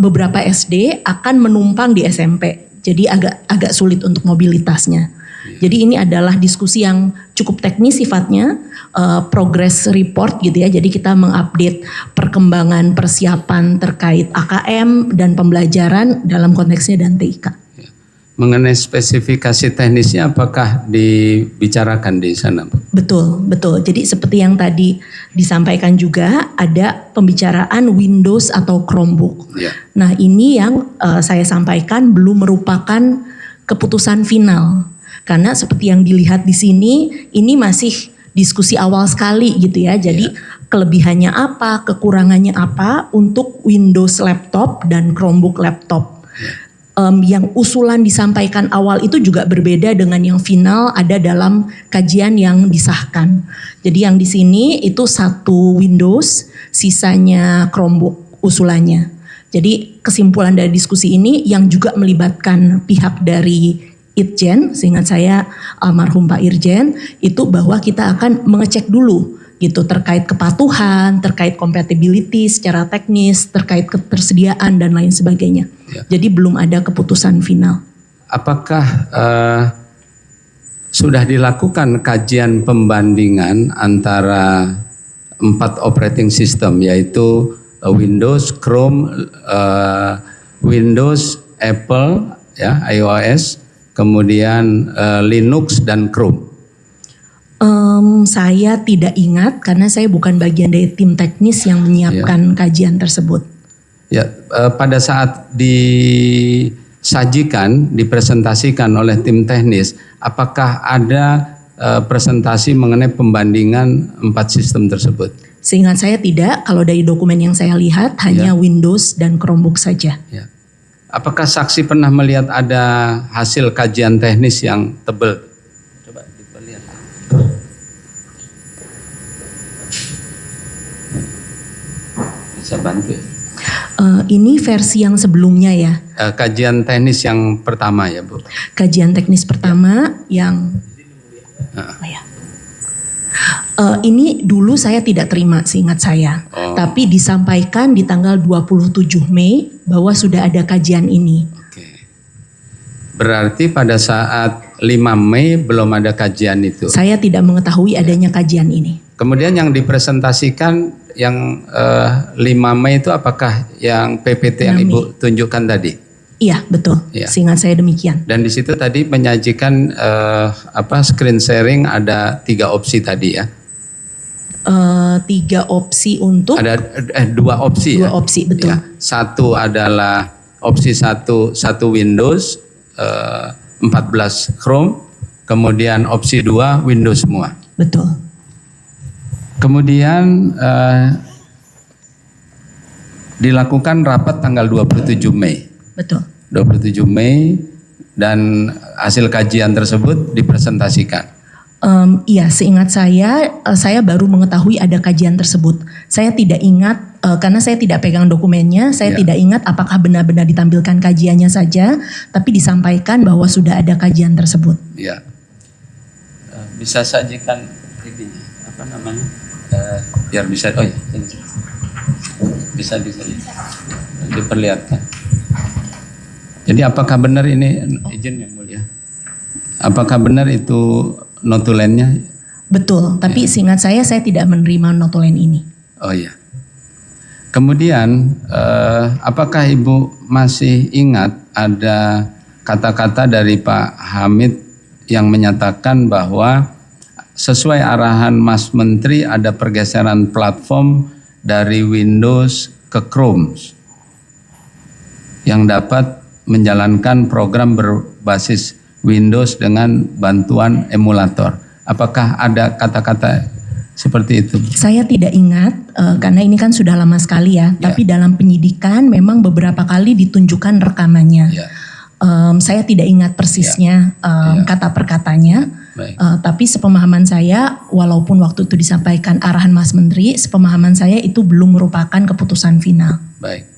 beberapa SD akan menumpang di SMP, jadi agak sulit untuk mobilitasnya. Jadi ini adalah diskusi yang cukup teknis sifatnya, progress report gitu ya. Jadi kita mengupdate perkembangan persiapan terkait AKM dan pembelajaran dalam konteksnya dan TIK. Mengenai spesifikasi teknisnya apakah dibicarakan di sana? Betul. Jadi seperti yang tadi disampaikan juga ada pembicaraan Windows atau Chromebook. Ya. Nah ini yang saya sampaikan belum merupakan keputusan final. Karena seperti yang dilihat di sini ini masih diskusi awal sekali gitu ya. Jadi kelebihannya apa, kekurangannya apa untuk Windows laptop dan Chromebook laptop. Yang usulan disampaikan awal itu juga berbeda dengan yang final ada dalam kajian yang disahkan. Jadi yang di sini itu 1 Windows, sisanya Chromebook usulannya. Jadi kesimpulan dari diskusi ini yang juga melibatkan pihak dari Irjen, seingat saya almarhum Pak Irjen, itu bahwa kita akan mengecek dulu gitu terkait kepatuhan, terkait compatibility secara teknis, terkait ketersediaan dan lain sebagainya. Jadi belum ada keputusan final. Apakah sudah dilakukan kajian pembandingan antara 4 operating system yaitu Windows, Chrome, Windows, Apple, ya iOS, kemudian Linux dan Chrome? Saya tidak ingat karena saya bukan bagian dari tim teknis yang menyiapkan kajian tersebut. Ya, pada saat disajikan, dipresentasikan oleh tim teknis, apakah ada presentasi mengenai pembandingan 4 sistem tersebut? Seingat saya tidak, kalau dari dokumen yang saya lihat hanya Windows dan Chromebook saja. Ya. Apakah saksi pernah melihat ada hasil kajian teknis yang tebal? Coba dilihat. Bisa bantu ya? Ini versi yang sebelumnya ya. Kajian teknis yang pertama ya Bu? Kajian teknis pertama yang... Oh ya. Ini dulu saya tidak terima seingat saya. Tapi disampaikan di tanggal 27 Mei bahwa sudah ada kajian ini. Berarti pada saat 5 Mei belum ada kajian itu? Saya tidak mengetahui adanya kajian ini. Kemudian yang dipresentasikan yang 5 Mei itu apakah yang PPT yang Ibu tunjukkan tadi? Iya betul, seingat saya demikian. Dan di situ tadi menyajikan screen sharing ada 3 opsi tadi ya? 3 opsi untuk? Ada 2 opsi. 2 opsi betul. Ya. Satu adalah opsi satu Windows, 14 Chrome, kemudian opsi 2 Windows semua. Betul. Kemudian dilakukan rapat tanggal 27 Mei. Betul. 27 Mei dan hasil kajian tersebut dipresentasikan. Iya, seingat saya baru mengetahui ada kajian tersebut. Saya tidak ingat karena saya tidak pegang dokumennya. Saya tidak ingat apakah benar-benar ditampilkan kajiannya saja, tapi disampaikan bahwa sudah ada kajian tersebut. Ya, bisa sajikan ini apa namanya? Biar bisa, oh ya, bisa diperlihatkan. Jadi apakah benar ini izin yang mulia? Apakah benar itu notulennya? Betul, tapi seingat saya tidak menerima notulen ini. Oh iya. Kemudian apakah Ibu masih ingat ada kata-kata dari Pak Hamid yang menyatakan bahwa sesuai arahan Mas Menteri ada pergeseran platform dari Windows ke Chrome yang dapat menjalankan program berbasis Windows dengan bantuan emulator. Apakah ada kata-kata seperti itu? Saya tidak ingat karena ini kan sudah lama sekali ya. Tapi dalam penyidikan memang beberapa kali ditunjukkan rekamannya. Saya tidak ingat persisnya kata per katanya. Tapi sepemahaman saya, walaupun waktu itu disampaikan arahan Mas Menteri, sepemahaman saya itu belum merupakan keputusan final. Baik.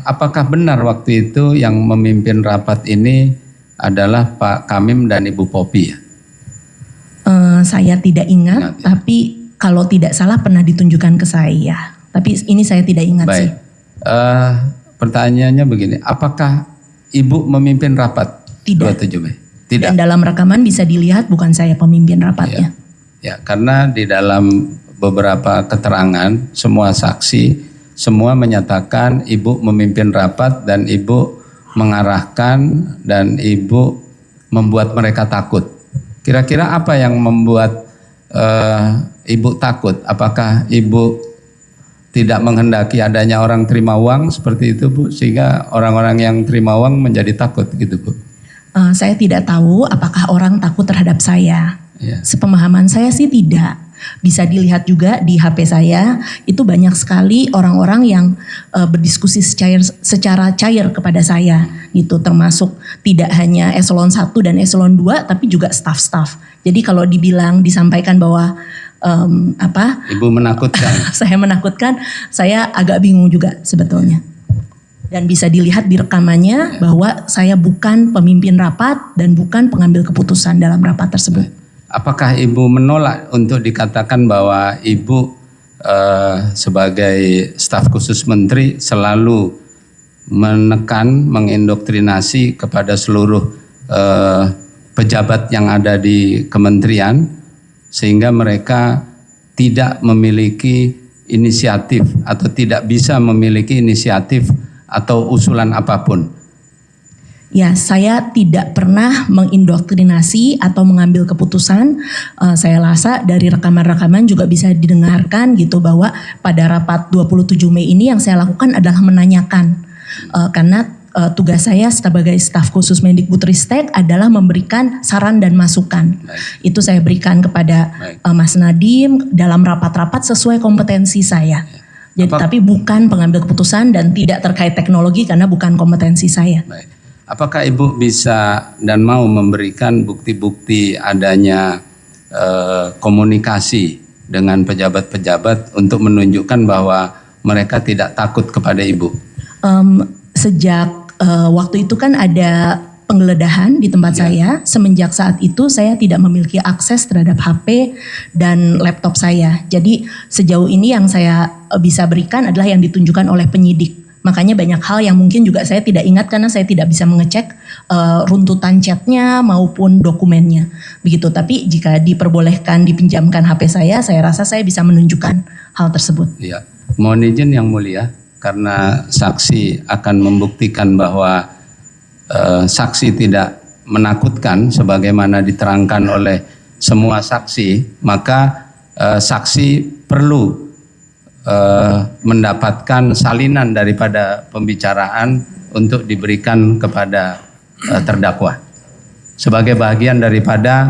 Apakah benar waktu itu yang memimpin rapat ini adalah Pak Kamim dan Ibu Popi ya? Saya tidak ingat, tapi kalau tidak salah pernah ditunjukkan ke saya. Tapi ini saya tidak ingat sih. Pertanyaannya begini, apakah Ibu memimpin rapat 27 Mei? Tidak. Dan dalam rekaman bisa dilihat bukan saya pemimpin rapatnya. Ya, karena di dalam beberapa keterangan semua saksi semua menyatakan Ibu memimpin rapat dan Ibu mengarahkan dan Ibu membuat mereka takut. Kira-kira apa yang membuat Ibu takut? Apakah Ibu tidak menghendaki adanya orang terima uang seperti itu Bu, sehingga orang-orang yang terima uang menjadi takut gitu Bu? Saya tidak tahu apakah orang takut terhadap saya. Sepemahaman saya sih tidak. Bisa dilihat juga di HP saya, itu banyak sekali orang-orang yang berdiskusi secara cair kepada saya gitu, termasuk tidak hanya eselon 1 dan eselon 2 tapi juga staf-staf. Jadi kalau disampaikan bahwa Ibu menakutkan. Saya menakutkan, saya agak bingung juga sebetulnya. Dan bisa dilihat di rekamannya bahwa saya bukan pemimpin rapat dan bukan pengambil keputusan dalam rapat tersebut. Apakah Ibu menolak untuk dikatakan bahwa Ibu sebagai staf khusus menteri selalu menekan, mengindoktrinasi kepada seluruh pejabat yang ada di kementerian sehingga mereka tidak memiliki inisiatif atau tidak bisa memiliki inisiatif atau usulan apapun? Ya, saya tidak pernah mengindoktrinasi atau mengambil keputusan. Saya rasa dari rekaman-rekaman juga bisa didengarkan gitu bahwa pada rapat 27 Mei ini yang saya lakukan adalah menanyakan. Karena tugas saya sebagai staf khusus Mendikbudristek adalah memberikan saran dan masukan. Itu saya berikan kepada Mas Nadiem dalam rapat-rapat sesuai kompetensi saya. Jadi tapi bukan pengambil keputusan dan tidak terkait teknologi karena bukan kompetensi saya. Apakah Ibu bisa dan mau memberikan bukti-bukti adanya komunikasi dengan pejabat-pejabat untuk menunjukkan bahwa mereka tidak takut kepada Ibu? Sejak waktu itu kan ada penggeledahan di tempat saya. Semenjak saat itu saya tidak memiliki akses terhadap HP dan laptop saya. Jadi sejauh ini yang saya bisa berikan adalah yang ditunjukkan oleh penyidik. Makanya banyak hal yang mungkin juga saya tidak ingat karena saya tidak bisa mengecek runtutan chatnya maupun dokumennya. Begitu, tapi jika diperbolehkan dipinjamkan HP saya rasa saya bisa menunjukkan hal tersebut. Iya, mohon izin Yang Mulia, karena saksi akan membuktikan bahwa saksi tidak menakutkan sebagaimana diterangkan oleh semua saksi, maka saksi perlu mendapatkan salinan daripada pembicaraan untuk diberikan kepada terdakwa sebagai bagian daripada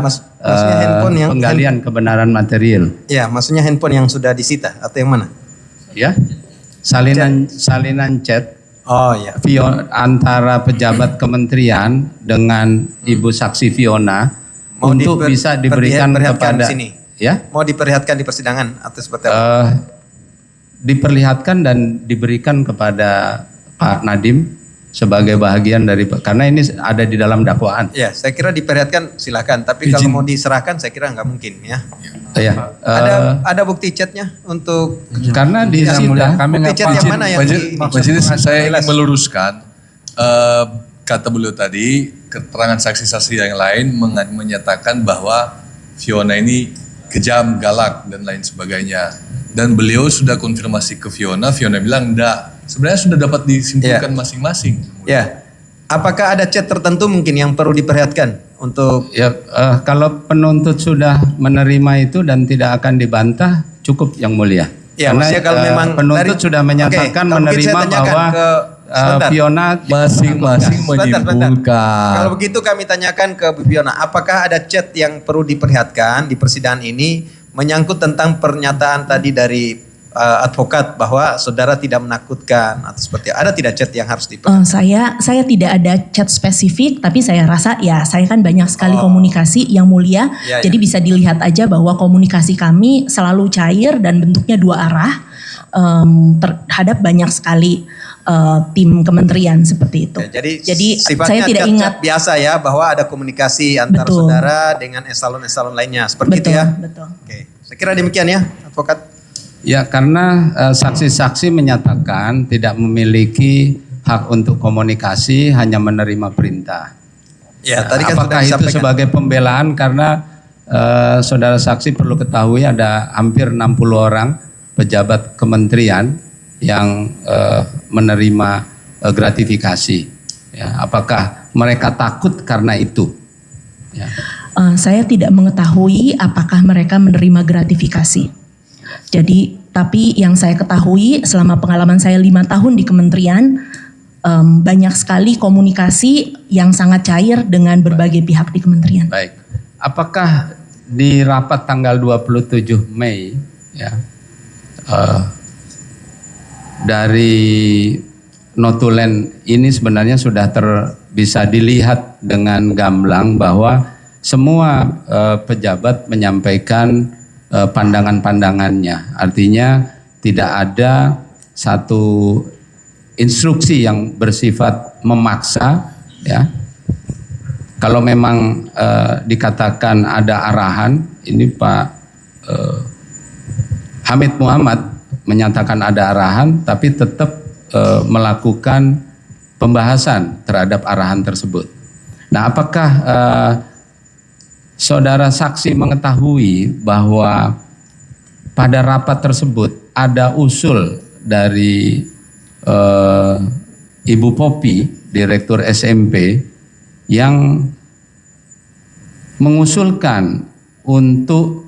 penggalian kebenaran material. Ya, maksudnya handphone yang sudah disita atau yang mana? Ya, salinan chat. Oh ya. Antara pejabat kementerian dengan Ibu Saksi Fiona untuk bisa diberikan kepada di sini. Ya, mau diperlihatkan di persidangan atau seperti apa? Diperlihatkan dan diberikan kepada Pak Nadiem sebagai bahagian dari, karena ini ada di dalam dakwaan. Ya, saya kira diperlihatkan silakan, tapi kalau mau diserahkan saya kira nggak mungkin ya. Ya. Ada bukti chatnya untuk karena di bukti chat yang mana yang Majelis, saya ingin meluruskan kata beliau tadi, keterangan saksi-saksi yang lain menyatakan bahwa Fiona ini kejam, galak dan lain sebagainya. Dan beliau sudah konfirmasi ke Fiona bilang enggak. Sebenarnya sudah dapat disimpulkan masing-masing. Ya. Apakah ada chat tertentu mungkin yang perlu diperlihatkan untuk? Ya, kalau penuntut sudah menerima itu dan tidak akan dibantah, cukup Yang Mulia. Ya, karena kalau memang penuntut sudah menyatakan menerima bahwa Fiona masing-masing menyimpulkan. Kalau begitu kami tanyakan ke Bu Fiona, apakah ada chat yang perlu diperlihatkan di persidangan ini menyangkut tentang pernyataan tadi dari advokat bahwa saudara tidak menakutkan atau seperti ada tidak chat yang harus diperlihatkan? Saya tidak ada chat spesifik, tapi saya rasa ya saya kan banyak sekali komunikasi Yang Mulia, jadi bisa dilihat aja bahwa komunikasi kami selalu cair dan bentuknya dua arah terhadap banyak sekali tim kementerian seperti itu. Ya, jadi sifatnya saya tidak ingat biasa ya bahwa ada komunikasi antara saudara dengan eselon-eselon lainnya seperti itu ya. Betul. Oke, saya kira demikian ya, advokat. Ya, karena saksi-saksi menyatakan tidak memiliki hak untuk komunikasi, hanya menerima perintah. Ya, tadi kan apakah sudah itu sebagai pembelaan karena saudara saksi perlu ketahui ada hampir 60 orang pejabat kementerian yang menerima gratifikasi. Ya, apakah mereka takut karena itu? Ya. Saya tidak mengetahui apakah mereka menerima gratifikasi. Jadi, tapi yang saya ketahui selama pengalaman saya 5 tahun di kementerian, banyak sekali komunikasi yang sangat cair dengan berbagai pihak di kementerian. Baik. Apakah di rapat tanggal 27 Mei, ya, dari notulen ini sebenarnya sudah bisa dilihat dengan gamblang bahwa semua pejabat menyampaikan pandangan-pandangannya. Artinya tidak ada satu instruksi yang bersifat memaksa, ya. Kalau memang dikatakan ada arahan, ini Pak Hamid Muhammad menyatakan ada arahan, tapi tetap melakukan pembahasan terhadap arahan tersebut. Nah, apakah saudara saksi mengetahui bahwa pada rapat tersebut ada usul dari Ibu Popi, Direktur SMP, yang mengusulkan untuk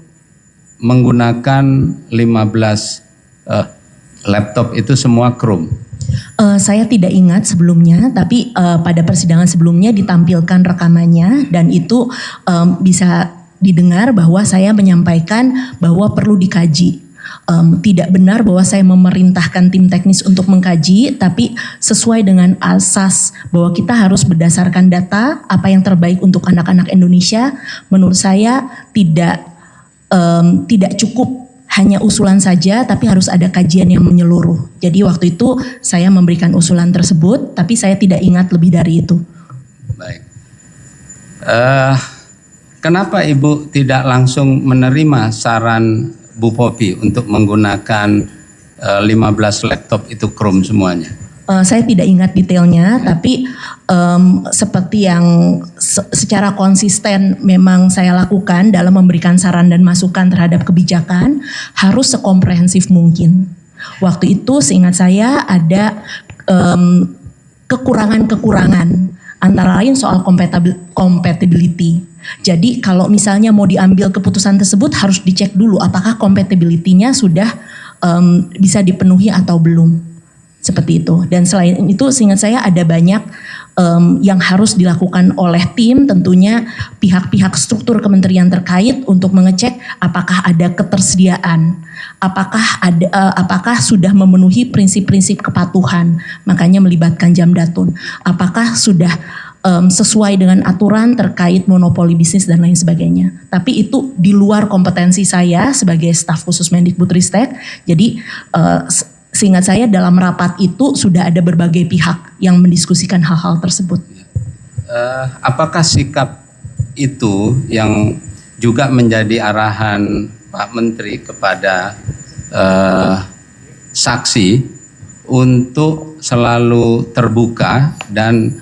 menggunakan 15 laptop itu semua Chrome. Saya tidak ingat sebelumnya, tapi pada persidangan sebelumnya ditampilkan rekamannya dan itu bisa didengar bahwa saya menyampaikan bahwa perlu dikaji. Tidak benar bahwa saya memerintahkan tim teknis untuk mengkaji, tapi sesuai dengan asas bahwa kita harus berdasarkan data apa yang terbaik untuk anak-anak Indonesia. Menurut saya tidak cukup hanya usulan saja, tapi harus ada kajian yang menyeluruh. Jadi waktu itu saya memberikan usulan tersebut, tapi saya tidak ingat lebih dari itu. Baik. Kenapa Ibu tidak langsung menerima saran Bu Popi untuk menggunakan 15 laptop itu Chrome semuanya? Saya tidak ingat detailnya, tapi seperti yang secara konsisten memang saya lakukan dalam memberikan saran dan masukan terhadap kebijakan harus sekomprehensif mungkin. Waktu itu seingat saya ada kekurangan-kekurangan, antara lain soal compatibility. Jadi kalau misalnya mau diambil keputusan tersebut harus dicek dulu apakah compatibility-nya sudah bisa dipenuhi atau belum. Seperti itu. Dan selain itu seingat saya ada banyak yang harus dilakukan oleh tim, tentunya pihak-pihak struktur kementerian terkait untuk mengecek apakah ada ketersediaan, apakah sudah memenuhi prinsip-prinsip kepatuhan, makanya melibatkan Jamdatun, apakah sudah sesuai dengan aturan terkait monopoli bisnis dan lain sebagainya. Tapi itu di luar kompetensi saya sebagai staf khusus Mendikbudristek. Jadi seingat saya dalam rapat itu sudah ada berbagai pihak yang mendiskusikan hal-hal tersebut. Apakah sikap itu yang juga menjadi arahan Pak Menteri kepada saksi untuk selalu terbuka dan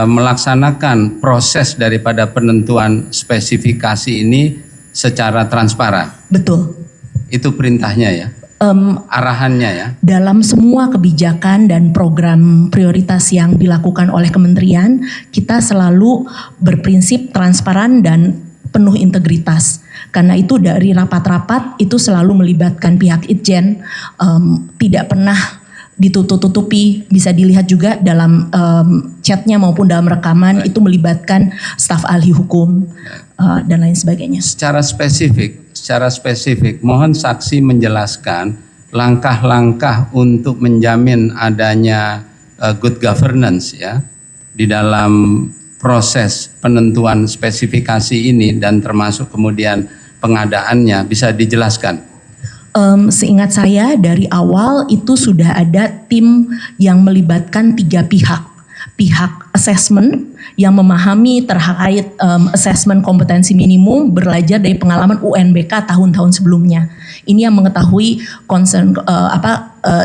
melaksanakan proses daripada penentuan spesifikasi ini secara transparan? Betul. Itu perintahnya ya? Arahannya ya? Dalam semua kebijakan dan program prioritas yang dilakukan oleh kementerian, kita selalu berprinsip transparan dan penuh integritas. Karena itu dari rapat-rapat itu selalu melibatkan pihak Itjen, tidak pernah ditutup-tutupi, bisa dilihat juga dalam chatnya maupun dalam rekaman itu melibatkan staf ahli hukum dan lain sebagainya. Secara spesifik, mohon saksi menjelaskan langkah-langkah untuk menjamin adanya good governance ya di dalam proses penentuan spesifikasi ini dan termasuk kemudian pengadaannya, bisa dijelaskan? Seingat saya dari awal itu sudah ada tim yang melibatkan 3 pihak. Pihak assessment yang memahami terkait assessment kompetensi minimum belajar dari pengalaman UNBK tahun-tahun sebelumnya. Ini yang mengetahui concern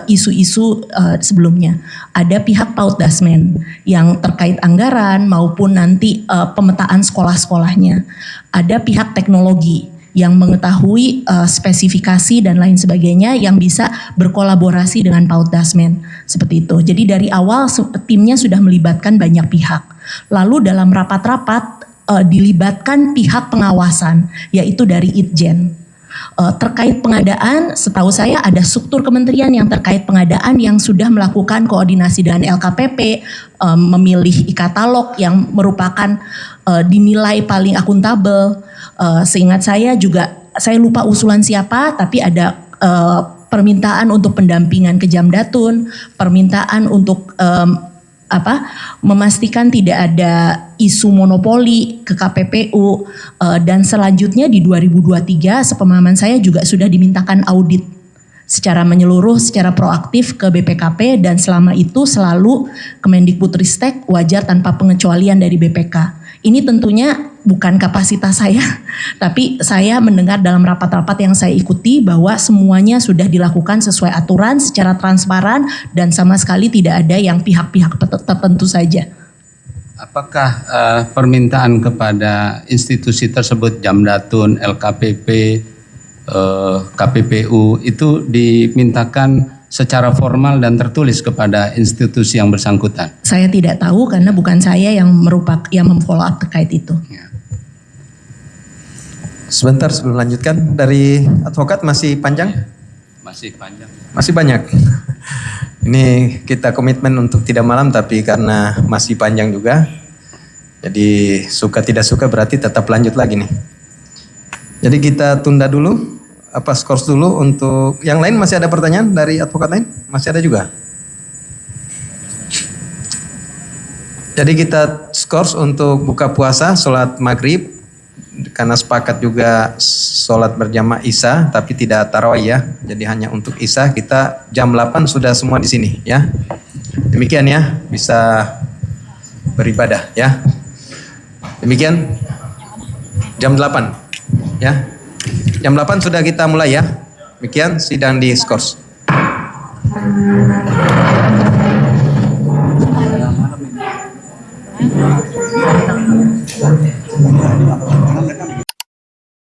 isu-isu sebelumnya. Ada pihak Pautdasmen yang terkait anggaran maupun nanti pemetaan sekolah-sekolahnya. Ada pihak teknologi yang mengetahui spesifikasi dan lain sebagainya yang bisa berkolaborasi dengan Pautdasmen seperti itu. Jadi dari awal timnya sudah melibatkan banyak pihak. Lalu dalam rapat-rapat dilibatkan pihak pengawasan yaitu dari Itjen. Terkait pengadaan, setahu saya ada struktur kementerian yang terkait pengadaan yang sudah melakukan koordinasi dengan LKPP, memilih e-katalog yang merupakan dinilai paling akuntabel. Seingat saya juga, saya lupa usulan siapa, tapi ada permintaan untuk pendampingan ke Jamdatun, permintaan untuk memastikan tidak ada isu monopoli ke KPPU, dan selanjutnya di 2023 sepemahaman saya juga sudah dimintakan audit secara menyeluruh, secara proaktif ke BPKP, dan selama itu selalu Kemendikbudristek wajar tanpa pengecualian dari BPK. Ini tentunya bukan kapasitas saya, tapi saya mendengar dalam rapat-rapat yang saya ikuti bahwa semuanya sudah dilakukan sesuai aturan, secara transparan, dan sama sekali tidak ada yang pihak-pihak tertentu saja. Apakah permintaan kepada institusi tersebut, Jamdatun, LKPP, KPPU, itu dimintakan secara formal dan tertulis kepada institusi yang bersangkutan? Saya tidak tahu karena bukan saya yang memfollow up terkait itu. Sebentar sebelum lanjutkan, dari advokat masih panjang? Masih panjang. Masih banyak. Ini kita komitmen untuk tidak malam, tapi karena masih panjang juga, jadi suka tidak suka berarti tetap lanjut lagi nih. Jadi kita tunda dulu, skors dulu untuk yang lain. Masih ada pertanyaan dari advokat lain? Masih ada juga. Jadi kita skors untuk buka puasa, sholat maghrib, karena sepakat juga sholat berjamaah isya, tapi tidak tarawih ya. Jadi hanya untuk isya, kita jam 8 sudah semua di sini ya. Demikian ya, bisa beribadah ya. Demikian jam 8 ya. Jam 8 sudah kita mulai ya. Demikian sidang di skors.